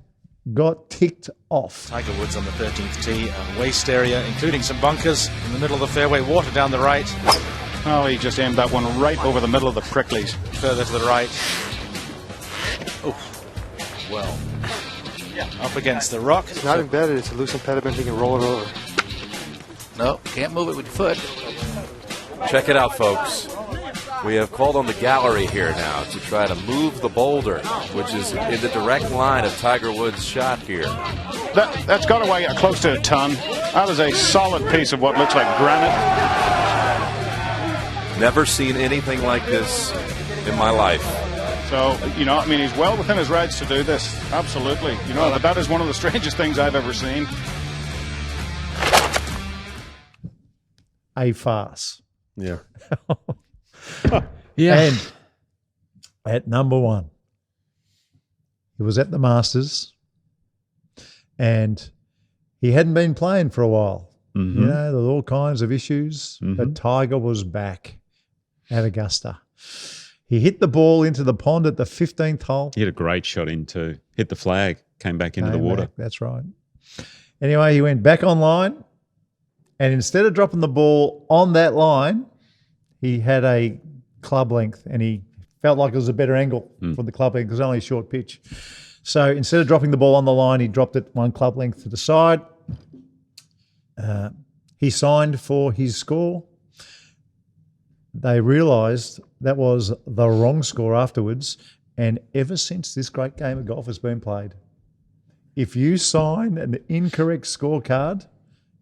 got ticked off. Tiger Woods on the 13th tee, a waste area, including some bunkers in the middle of the fairway, water down the right. Oh, he just aimed that one right over the middle of the pricklies. Further to the right. Oh, well. Up against the rock. It's not embedded, it's a loose impediment, you can roll it over. No, can't move it with your foot. Check it out, folks. We have called on the gallery here now to try to move the boulder, which is in the direct line of Tiger Woods' shot here. That's got to weigh close to a ton. That is a solid piece of what looks like granite. Never seen anything like this in my life. So, he's well within his rights to do this. Absolutely. But that is one of the strangest things I've ever seen. A farce. Yeah. Yeah. And at number 1, he was at the Masters and he hadn't been playing for a while. Mm-hmm. There were all kinds of issues, but Tiger was back at Augusta. He hit the ball into the pond at the 15th hole. He had a great shot into, hit the flag, came back into the water. That's right. Anyway, he went back online, and instead of dropping the ball on that line, he had a club length, and he felt like it was a better angle from the club length because it was only a short pitch. So instead of dropping the ball on the line, he dropped it one club length to the side. He signed for his score. They realised that was the wrong score afterwards, and ever since this great game of golf has been played, if you sign an incorrect scorecard,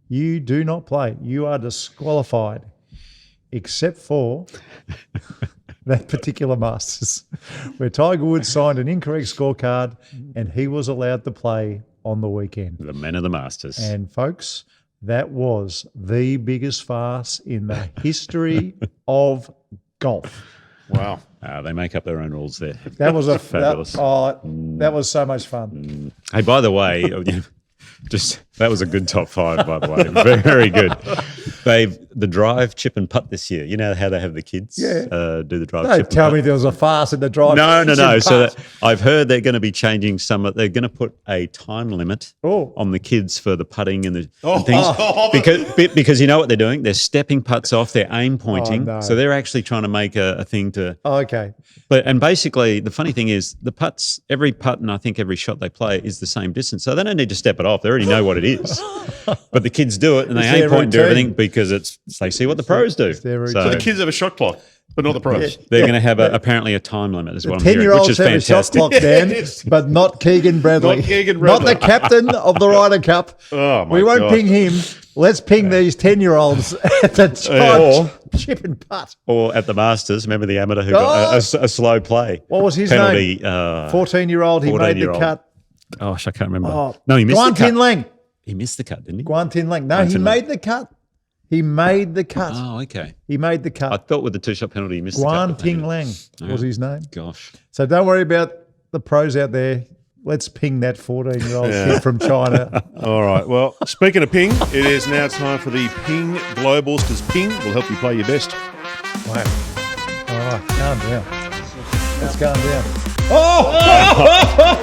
you do not play. You are disqualified, except for that particular Masters, where Tiger Woods signed an incorrect scorecard and he was allowed to play on the weekend. The men of the Masters. And folks, that was the biggest farce in the history of golf. Wow. They make up their own rules there. That was fabulous. That was so much fun. Hey, by the way, that was a good top 5, by the way. Very, very good. The drive, chip and putt this year. You know how they have the kids do the drive, Don't chip tell and me putt? there was a farce in the drive. No. So I've heard they're going to be changing they're going to put a time limit on the kids for the putting and things. Because you know what they're doing? They're stepping putts off, they're aim pointing. no. So they're actually trying to make a thing to... Okay. And basically, the funny thing is, the putts, every putt and I think every shot they play is the same distance. So they don't need to step it off. They already know what it is. But the kids do it and they aim point and do everything because they see what the pros do. So the kids have a shot clock, but not the pros. They're going to have apparently a time limit is what I'm 10-year-olds hearing, which is have fantastic. a shot clock, Dan, but not Keegan Bradley. Not Keegan Bradley. Not the captain of the Ryder Cup. Oh, my We won't God. ping him. Let's ping these 10-year-olds at the chip and putt. Or at the Masters, remember the amateur who got a slow play. What was his penalty, name? 14-year-old. He made the 14-year-old. cut. Gosh, I can't remember. Oh, No, he missed Guan the cut. Tin Lang. He missed the cut, didn't he? Guan Tin Lang. No, Guan he Tin made the cut. He made the cut. Oh, okay. He made the cut. I thought with the 2-shot penalty, he missed the cut. Guan but Ting maybe- Lang was his name. Gosh. So don't worry about the pros out there. Let's ping that 14-year-old kid from China. All right. Well, speaking of ping, it is now time for the Ping Globals because ping will help you play your best. Wow. Oh, calm down. Let's calm down.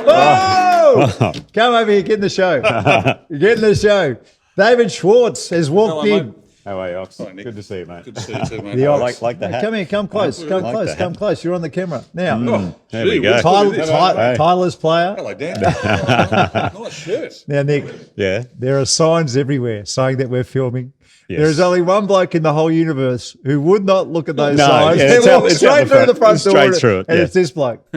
Oh! Come over here, get in the show. Get in the show. David Schwartz has walked in. How are you, Ox? Good to see you, mate. Good to see you too, mate. The Ox. like the hat. Come here, come close. Come like close, the come hat. close. You're on the camera. Now, There we go. Tyler's player. Hello, Dan. Nice shirt. Now, Nick, Yeah. there are signs everywhere saying that we're filming. Yes. There is only one bloke in the whole universe who would not look at those No, signs. yeah, They it's out- walk it's out straight the through the front. front door. Straight through it, And yeah. it's this bloke.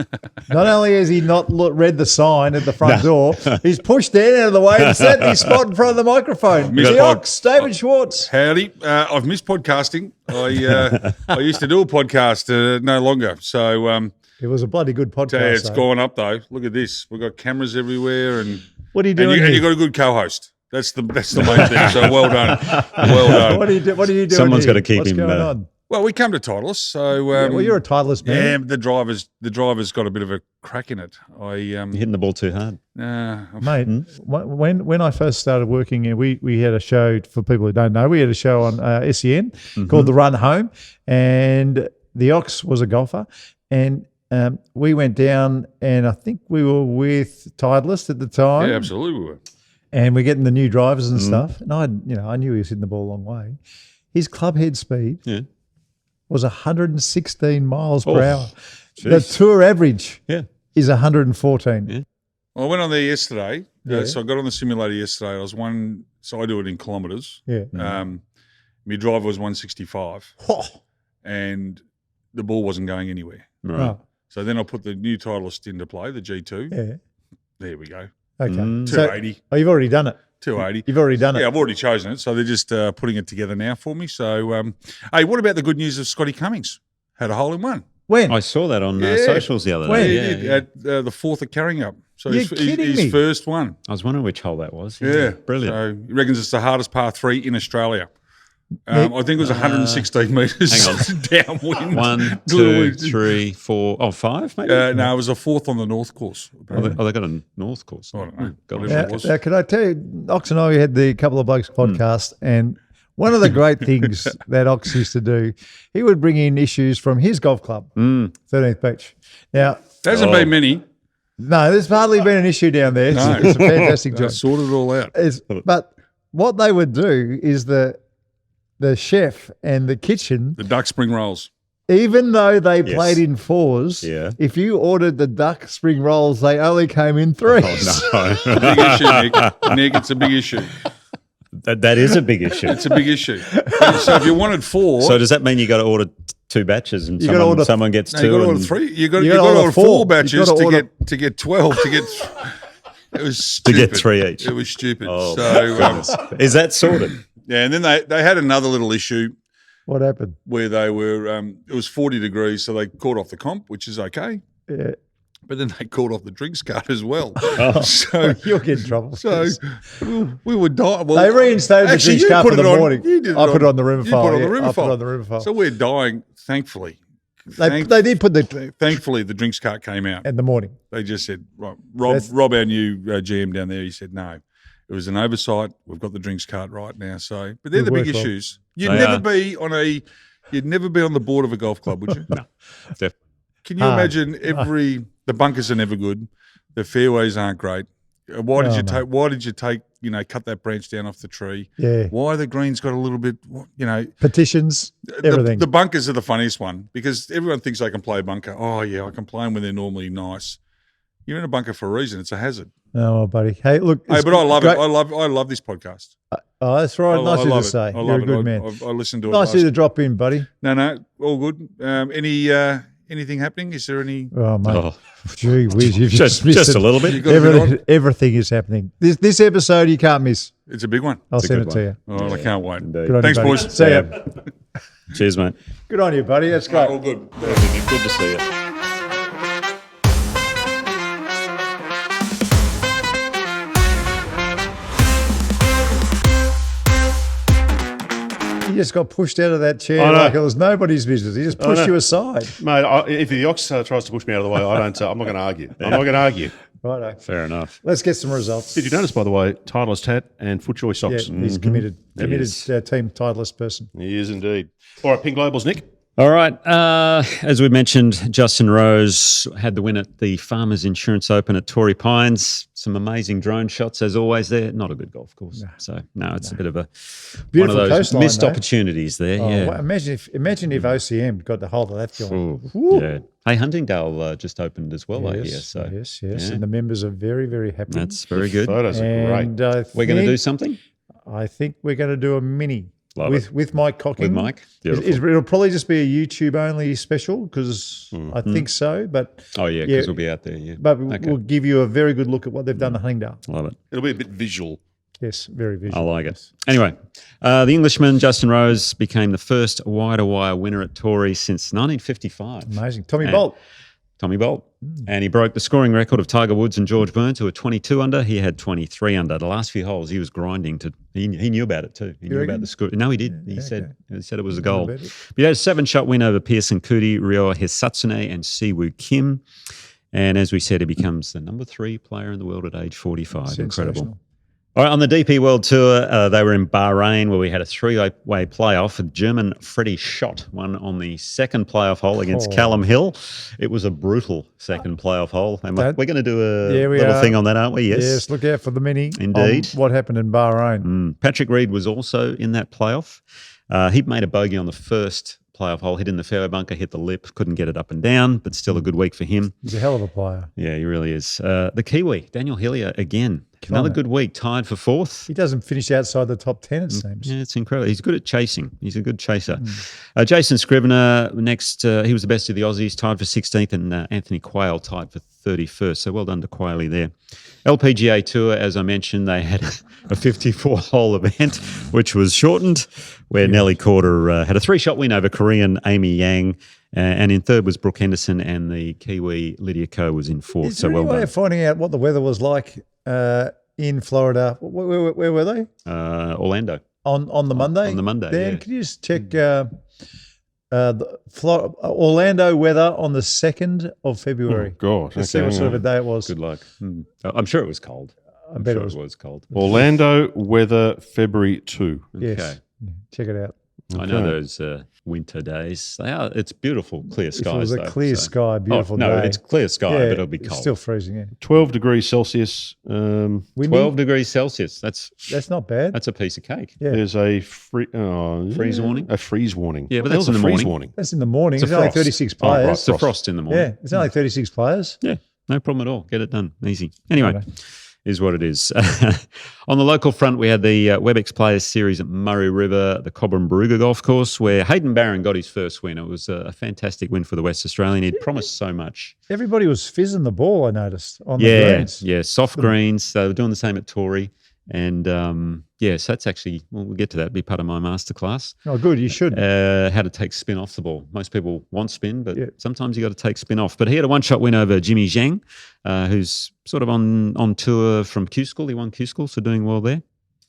Not only has he not read the sign at the front door, he's pushed Dan out of the way and sat in his spot in front of the microphone. Missed The pod- Ox, David Schwartz. Howdy. I've missed podcasting. I used to do a podcast, no longer. So It was a bloody good podcast. yeah, it's though. gone up though. Look at this. We've got cameras everywhere, and What are you and doing you, here? got a good co-host. That's the main thing. So well done, well done. What are you doing Someone's here? got to keep What's him, going on? Well, we come to Titleist, so Well, you're a Titleist yeah. man. The driver's got a bit of a crack in it. You're hitting the ball too hard. Mate, when I first started working here, we had a show, for people who don't know, we had a show on SEN called The Run Home, and the Ox was a golfer, and we went down, and I think we were with Titleist at the time. Yeah, absolutely we were. And we're getting the new drivers and stuff, and I knew he was hitting the ball a long way. His club head speed was 116 miles per hour. The tour average is 114. Yeah. Well, I went on there yesterday. Yeah. So I got on the simulator yesterday. So I do it in kilometres. Yeah. My driver was 165, and the ball wasn't going anywhere. Right. Oh, So then I put the new Titleist into play, the G2. yeah. There we go. Okay. 280. Oh, you've already done it. 280. You've already done it. Yeah, I've already chosen it. So they're just putting it together now for me. So, hey, what about the good news of Scotty Cummings? Had a hole in one. When? I saw that on Yeah. socials the other When? day. Yeah, Yeah, he yeah. did at the 4th at Carringup. So You're his kidding me. first one. I was wondering which hole that was. Yeah. Brilliant. So he reckons it's the hardest par 3 in Australia. I think it was 116 metres hang downwind. 1, 2, 3, 4, 5 maybe? No, it was a 4th on the North course. Oh, they got a North course. I don't know. Got Whatever it. it was. Now, can I tell you, Ox and I had the Couple of Blokes podcast, and one of the great things that Ox used to do, he would bring in issues from his golf club, 13th Beach. Now, There hasn't been many. no, there's hardly been an issue down there. No. It's a fantastic They job. sorted it all out. But what they would do is the chef and the kitchen, The duck spring rolls. Even though they played in fours, Yeah. if you ordered the duck spring rolls, they only came in threes. Oh, no. Big issue, Nick. Nick, it's a big issue. That is a big issue. It's a big issue. So if you wanted 4, So does that mean you got to order 2 batches and someone gets 2? you got to order and- 3. You got to gotta order order 4 4. batches You gotta to get 12 to get. It was stupid. To get 3 each. It was stupid. Oh, So is that sorted? yeah, and then they had another little issue What happened? where they were. It was 40 degrees, so they called off the comp, which is okay. Yeah. But then they called off the drinks card as well. Oh. So You'll get in trouble. So we were dying. Well, they reinstated the actually, drinks you card put for the it on- morning. you did it I put it on the river you file. put it on the yeah. river I put file. it on the river file. So we're dying, thankfully. They did put the Thankfully, the drinks cart came out. in the morning. They just said, right, That's- Rob, our new GM down there, he said, no, it was an oversight. We've got the drinks cart right now. So, but they're Good the big work, Rob. issues. You'd They never are. be on the board of a golf club, would you? No, definitely. Can you imagine the bunkers are never good, the fairways aren't great. Why did you take, cut that branch down off the tree? Yeah. Why the greens got a little bit, Petitions, everything. The bunkers are the funniest one because everyone thinks they can play a bunker. Oh, yeah, I can play them when they're normally nice. You're in a bunker for a reason. It's a hazard. Oh, buddy. Hey, look. Hey, it's but I love great. it. I love this podcast. Oh, that's right. I Nice of you love to it. say. I You're love a it. good man. I listened to it. Nice of you to drop in, buddy. No, all good. Anything happening? Is there any? Oh, mate. Oh. Gee whiz, you've just missed Just it. a little bit. You got a bit on? Everything is happening. This episode you can't miss. It's a big one. I'll a send good it to you. Oh, I can't wait. Indeed. Good on Thanks, you, buddy. boys. See ya. Cheers, mate. Good on you, buddy. That's great. All good. Good to see you. You just got pushed out of that chair I know. like it was nobody's business. He just pushed know. you aside. Mate, if the ox tries to push me out of the way, I'm not going to argue. I'm not going to argue. Righto. Fair enough. Let's get some results. Did you notice, by the way, Titleist hat and FootJoy Yeah, socks? he's committed. He Committed is. team Titleist person. He is indeed. All right, Pink Globals, Nick. All right. As we mentioned, Justin Rose had the win at the Farmers Insurance Open at Torrey Pines. Some amazing drone shots, as always, there. Not a good golf course. So, it's a bit of a Beautiful one of those coastline, missed though. opportunities there. Oh, yeah. well, imagine if OCM got the hold of that going. Ooh, yeah. Hey, Huntingdale just opened as well, I hear. Yes, So yes. yeah. And the members are very, very happy. That's very good. Photos are And great. We're going to do something I think we're going to do a mini Love with Mike Cocking. with Mike. Beautiful. It'll probably just be a YouTube only special because I think so. But Oh, yeah, because we'll be out there. Yeah. but Okay. we'll give you a very good look at what they've done at Huntingdale. Love it. It'll be a bit visual. Yes, very I visual. like it. Anyway, the Englishman Justin Rose became the first wire-to-wire winner at Torrey since 1955. Amazing. Tommy And- Bolt. Tommy Bolt. And he broke the scoring record of Tiger Woods and George Burns, who were 22 under. He had 23 under. The last few holes, he was grinding to. He knew about it too. He knew reckon? about the score. No, he did. He said it was a goal. bet it. But he had a 7-shot win over Pearson Kuti, Ryo Hisatsune, and Siwoo Kim. And as we said, he becomes the number 3 player in the world at age 45. Incredible. Sensational. All right, on the DP World Tour, they were in Bahrain where we had a 3-way playoff. A German Freddie Schott won on the second playoff hole against Calum Hill. It was a brutal second playoff hole. And we're going to do a little thing on that, aren't we? Yes. Yes, look out for the mini. Indeed. On what happened in Bahrain. Patrick Reed was also in that playoff. He made a bogey on the first playoff hole, hit in the fairway bunker, hit the lip, couldn't get it up and down, but still a good week for him. He's a hell of a player. Yeah, he really is. The Kiwi, Daniel Hillier, again. Another good week, tied for 4th. He doesn't finish outside the top 10, it seems. Yeah, it's incredible. He's good at chasing. He's a good chaser. Jason Scrivener, next, he was the best of the Aussies, tied for 16th, and Anthony Quayle tied for 31st. So well done to Quayle there. LPGA Tour, as I mentioned, they had a 54-hole event, which was shortened, where Nelly Corder had a 3-shot win over Korean Amy Yang. And in third was Brooke Henderson, and the Kiwi Lydia Ko was in 4th. Is So there well any way done. of finding out what the weather was like in Florida? Where were they? Orlando. On the Monday? On the Monday, Dan, yeah. can you just check Orlando weather on the 2nd of February? Oh, gosh. Let's see what sort of a day it was. Good luck. I'm sure it was cold. I bet sure it was. cold. Orlando weather February 2. Yes. Okay. Check it out. I know those winter days. It's beautiful, clear skies. If it was a clear sky, beautiful day. No, it's clear sky, but it'll be it's cold. still freezing, yeah. 12 degrees Celsius. 12 degrees Celsius. That's not bad. That's a piece of cake. Yeah. There's a freeze warning. A freeze warning. Yeah, but that's in the freeze morning. warning. That's in the morning. It's It's a only frost. 36 players. It's a frost in the morning. Yeah, it's only 36 players. Yeah, no problem at all. Get it done. Easy. Anyway, is what it is. On the local front, we had the WebEx Players Series at Murray River, the Cobram Barooga Golf Course, where Hayden Barron got his first win. It was a fantastic win for the West Australian. He'd promised so much. Everybody was fizzing the ball, I noticed, on the greens. Yeah, soft greens. They were doing the same at Torrey. And so that's actually, we'll get to that, be part of my masterclass. Oh, good, you should. How to take spin off the ball. Most people want spin, but sometimes you got to take spin off. But he had a one-shot win over Jimmy Zhang, who's sort of on tour from Q School. He won Q School, so doing well there.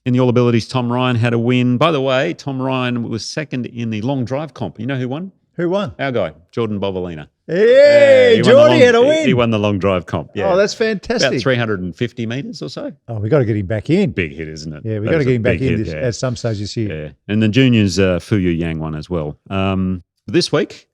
In the All Abilities, Tom Ryan had a win. By the way, Tom Ryan was second in the long drive comp. You know who won? Who won? Our guy, Jordan Bovalina. Hey, Geordie had a win. He won the long drive comp. Yeah. Oh, that's fantastic. About 350 metres or so. Oh, we got to get him back in. Big hit, isn't it? Yeah, we got to get him back in at some stage this year. Yeah, and the juniors, Fu Yu Yang won as well. This week,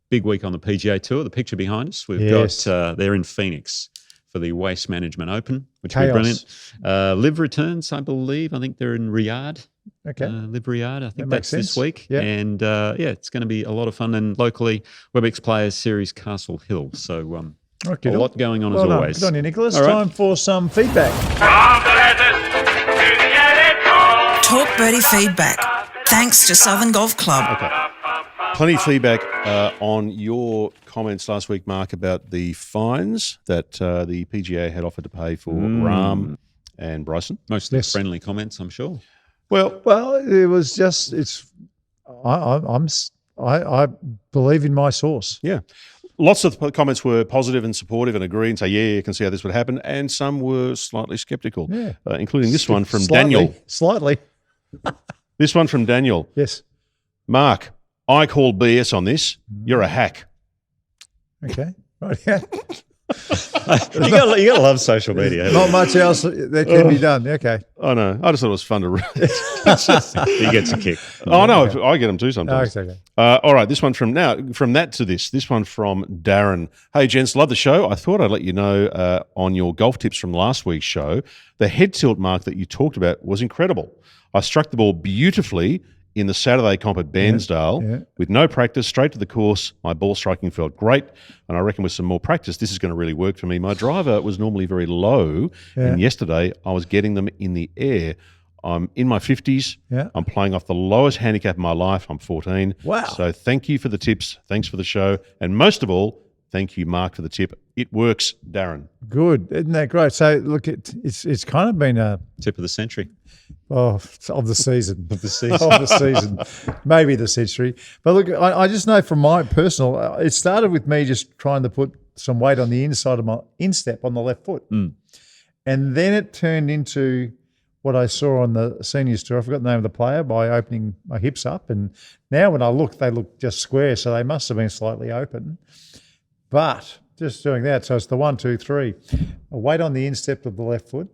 big week on the PGA Tour. The picture behind us, we've got they're in Phoenix for the Waste Management Open, which will be brilliant. Liv returns, I believe. I think they're in Riyadh. Okay. Liv Riyadh, I think makes that's this sense. week. Yeah. And it's going to be a lot of fun. And locally, WebEx Players Series Castle Hill. So a lot going on as always. Good on you, Nicholas. All right. Time for some feedback. Talk Birdie feedback. Thanks to Southern Golf Club. Okay. Plenty of feedback on your comments last week, Mark, about the fines that the PGA had offered to pay for Rahm and Bryson. Mostly friendly comments, I'm sure. Well, it was just I believe in my source. Yeah. Lots of comments were positive and supportive and agree and say, yeah, you can see how this would happen. And some were slightly skeptical, including this one from Daniel. Slightly. This one from Daniel. Yes. Mark, I call BS on this. You're a hack. Okay. Right. Yeah. you got to love social media. Not much else that can be done. Okay. I know. I just thought it was fun to read. He gets a kick. Oh, no, I get them too sometimes. Oh, okay. All right, this one from that to this. This one from Darren. Hey, gents, love the show. I thought I'd let you know on your golf tips from last week's show, the head tilt mark that you talked about was incredible. I struck the ball beautifully in the Saturday comp at Bairnsdale with no practice, straight to the course. My ball striking felt great, and I reckon with some more practice, this is going to really work for me. My driver was normally very low, and yesterday I was getting them in the air. I'm in my 50s. Yeah. I'm playing off the lowest handicap in my life. I'm 14. Wow. So thank you for the tips. Thanks for the show. And most of all, thank you, Mark, for the tip. It works, Darren. Good. Isn't that great? So, look, it's kind of been a tip of the century. Of the season. Of the season. Maybe the century. But look, I just know from my personal, it started with me just trying to put some weight on the inside of my instep on the left foot. And then it turned into what I saw on the seniors tour. I forgot the name of the player, by opening my hips up. And now when I look, they look just square. So they must have been slightly open. But just doing that, so it's the 1, 2, 3. A weight on the instep of the left foot,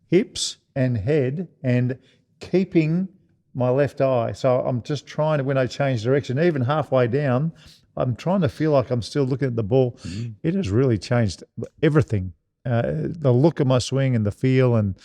hips and head, and keeping my left eye. So I'm just trying to, when I change direction, even halfway down, I'm trying to feel like I'm still looking at the ball. It has really changed everything. The look of my swing and the feel, and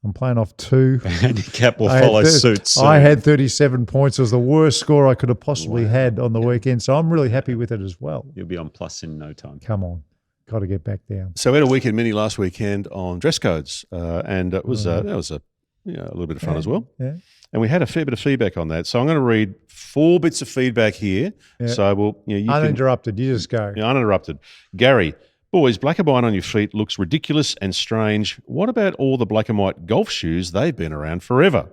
I'm playing off 2. Handicap will follow suit soon. I had 37 points. It was the worst score I could have possibly had on the weekend. So I'm really happy with it as well. You'll be on plus in no time. Come on. Got to get back down. So we had a weekend mini last weekend on dress codes, and it was that was a little bit of fun as well. Yeah. And we had a fair bit of feedback on that. So I'm going to read 4 bits of feedback here. Yeah. So we'll you uninterrupted. You just go. Yeah, uninterrupted. Gary. Boys, black and white on your feet looks ridiculous and strange. What about all the black and white golf shoes? They've been around forever.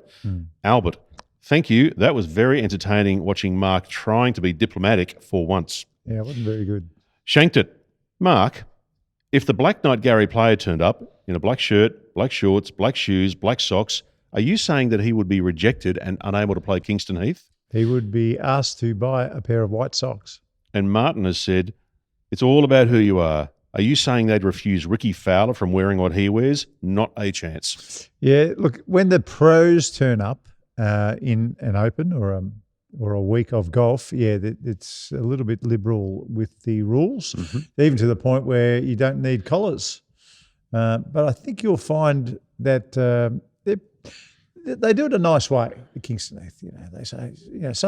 Albert, thank you. That was very entertaining watching Mark trying to be diplomatic for once. Yeah, it wasn't very good. Shanked it. Mark, if the Black Knight Gary player turned up in a black shirt, black shorts, black shoes, black socks, are you saying that he would be rejected and unable to play Kingston Heath? He would be asked to buy a pair of white socks. And Martin has said, it's all about who you are. Are you saying they'd refuse Ricky Fowler from wearing what he wears? Not a chance. Yeah, look, when the pros turn up in an open or or a week of golf, it's a little bit liberal with the rules, even to the point where you don't need collars. But I think you'll find that they do it a nice way, the Kingston. They say,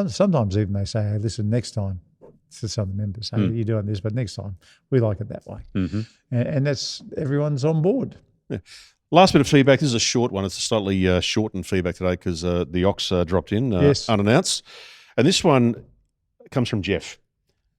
sometimes even they say, hey, listen, next time, to some of the members, say, you're doing this, but next time we like it that way. And that's, everyone's on board. Yeah. Last bit of feedback. This is a short one. It's a slightly shortened feedback today because the Ox dropped in unannounced. And this one comes from Jeff.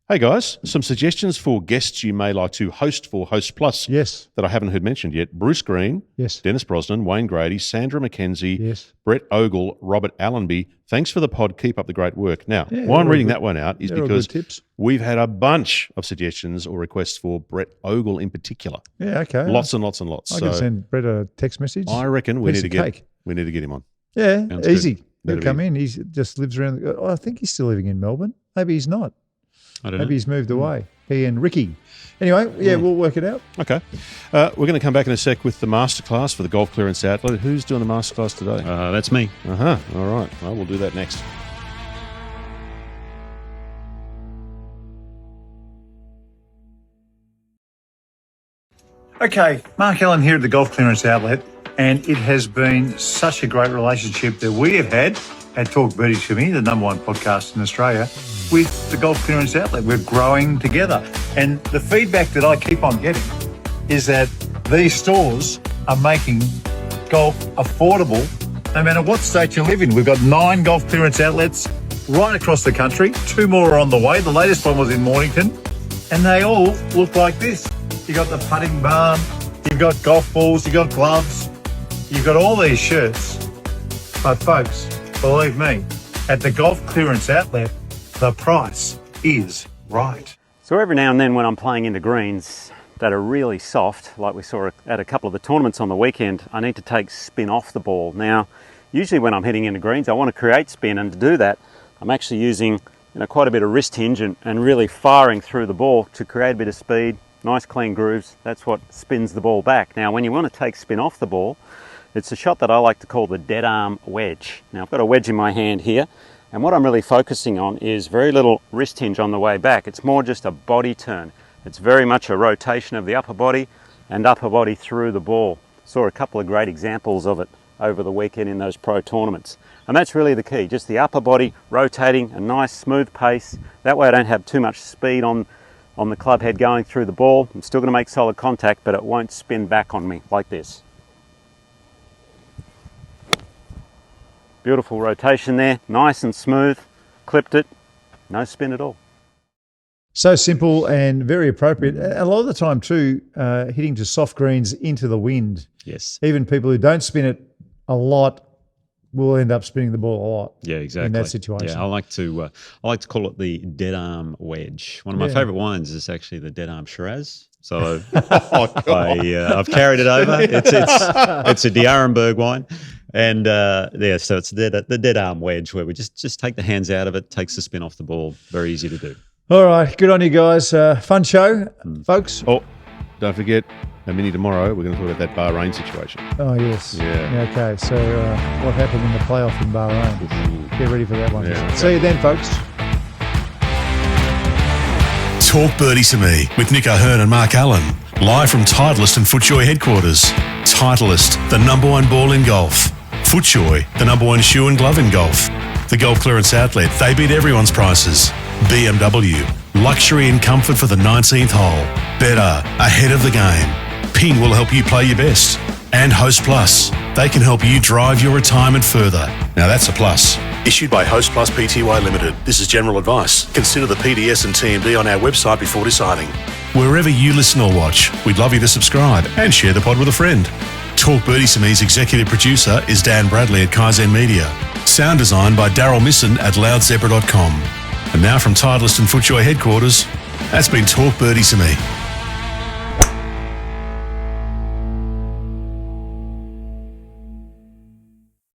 Hey guys, some suggestions for guests you may like to host for Host Plus. Yes. That I haven't heard mentioned yet. Bruce Green. Yes. Dennis Brosnan, Wayne Grady, Sandra McKenzie. Yes. Brett Ogle, Robert Allenby. Thanks for the pod. Keep up the great work. Now, why I'm reading that one out is because we've had a bunch of suggestions or requests for Brett Ogle in particular. Yeah, okay. Lots and lots and lots. I can send Brett a text message. I reckon we need to get him on. Yeah, Sounds easy. Good. He'll come in. He just lives around. I think he's still living in Melbourne. Maybe he's not. I don't know. Maybe he's moved away. He and Ricky. Anyway, we'll work it out. Okay. We're going to come back in a sec with the Masterclass for the Golf Clearance Outlet. Who's doing the Masterclass today? That's me. All right. Well, we'll do that next. Okay, Mark Allen here at the Golf Clearance Outlet, and it has been such a great relationship that we have had at Talk Birdie to Me, the #1 podcast in Australia, with the Golf Clearance Outlet. We're growing together. And the feedback that I keep on getting is that these stores are making golf affordable no matter what state you live in. We've got 9 Golf Clearance Outlets right across the country. 2 more are on the way. The latest one was in Mornington. And they all look like this. You've got the putting balm, you've got golf balls, you've got gloves, you've got all these shirts. But folks, believe me, at the Golf Clearance Outlet, the price is right. So every now and then when I'm playing into greens that are really soft, like we saw at a couple of the tournaments on the weekend, I need to take spin off the ball. Now, usually when I'm hitting into greens, I want to create spin, and to do that, I'm actually using quite a bit of wrist hinge and really firing through the ball to create a bit of speed, nice clean grooves. That's what spins the ball back. Now, when you want to take spin off the ball, it's a shot that I like to call the dead arm wedge. Now, I've got a wedge in my hand here, and what I'm really focusing on is very little wrist hinge on the way back. It's more just a body turn. It's very much a rotation of the upper body and upper body through the ball. Saw a couple of great examples of it over the weekend in those pro tournaments. And that's really the key, just the upper body rotating, a nice smooth pace. That way I don't have too much speed on the club head going through the ball. I'm still going to make solid contact, but it won't spin back on me like this. Beautiful rotation there, nice and smooth, clipped it, no spin at all. So simple and very appropriate. A lot of the time too, hitting to soft greens into the wind. Yes. Even people who don't spin it a lot will end up spinning the ball a lot. Yeah, exactly. In that situation. Yeah, I like to call it the dead arm wedge. One of my favourite wines is actually the dead arm Shiraz. So I've carried it over. It's a D'Arenberg wine. And so it's the dead arm wedge where we just take the hands out of it, takes the spin off the ball. Very easy to do. All right, good on you guys. Fun show, folks. Oh, don't forget, a mini tomorrow, we're going to talk about that Bahrain situation. Oh, yes. Yeah. Okay, so what happened in the playoff in Bahrain? Get ready for that one. Yeah, okay. See you then, folks. Talk Birdie to Me with Nick O'Hearn and Mark Allen. Live from Titleist and FootJoy headquarters. Titleist, the #1 ball in golf. FootJoy, the #1 shoe and glove in golf. The Golf Clearance Outlet, they beat everyone's prices. BMW, luxury and comfort for the 19th hole. Better, ahead of the game. Ping will help you play your best. And Host Plus, they can help you drive your retirement further. Now that's a plus. Issued by Host Plus Pty Limited. This is general advice. Consider the PDS and TMD on our website before deciding. Wherever you listen or watch, we'd love you to subscribe and share the pod with a friend. Talk Birdie to Me's executive producer is Dan Bradley at Kaizen Media. Sound design by Daryl Misson at loudzebra.com. And now from Titleist and FootJoy headquarters, that's been Talk Birdie to Me.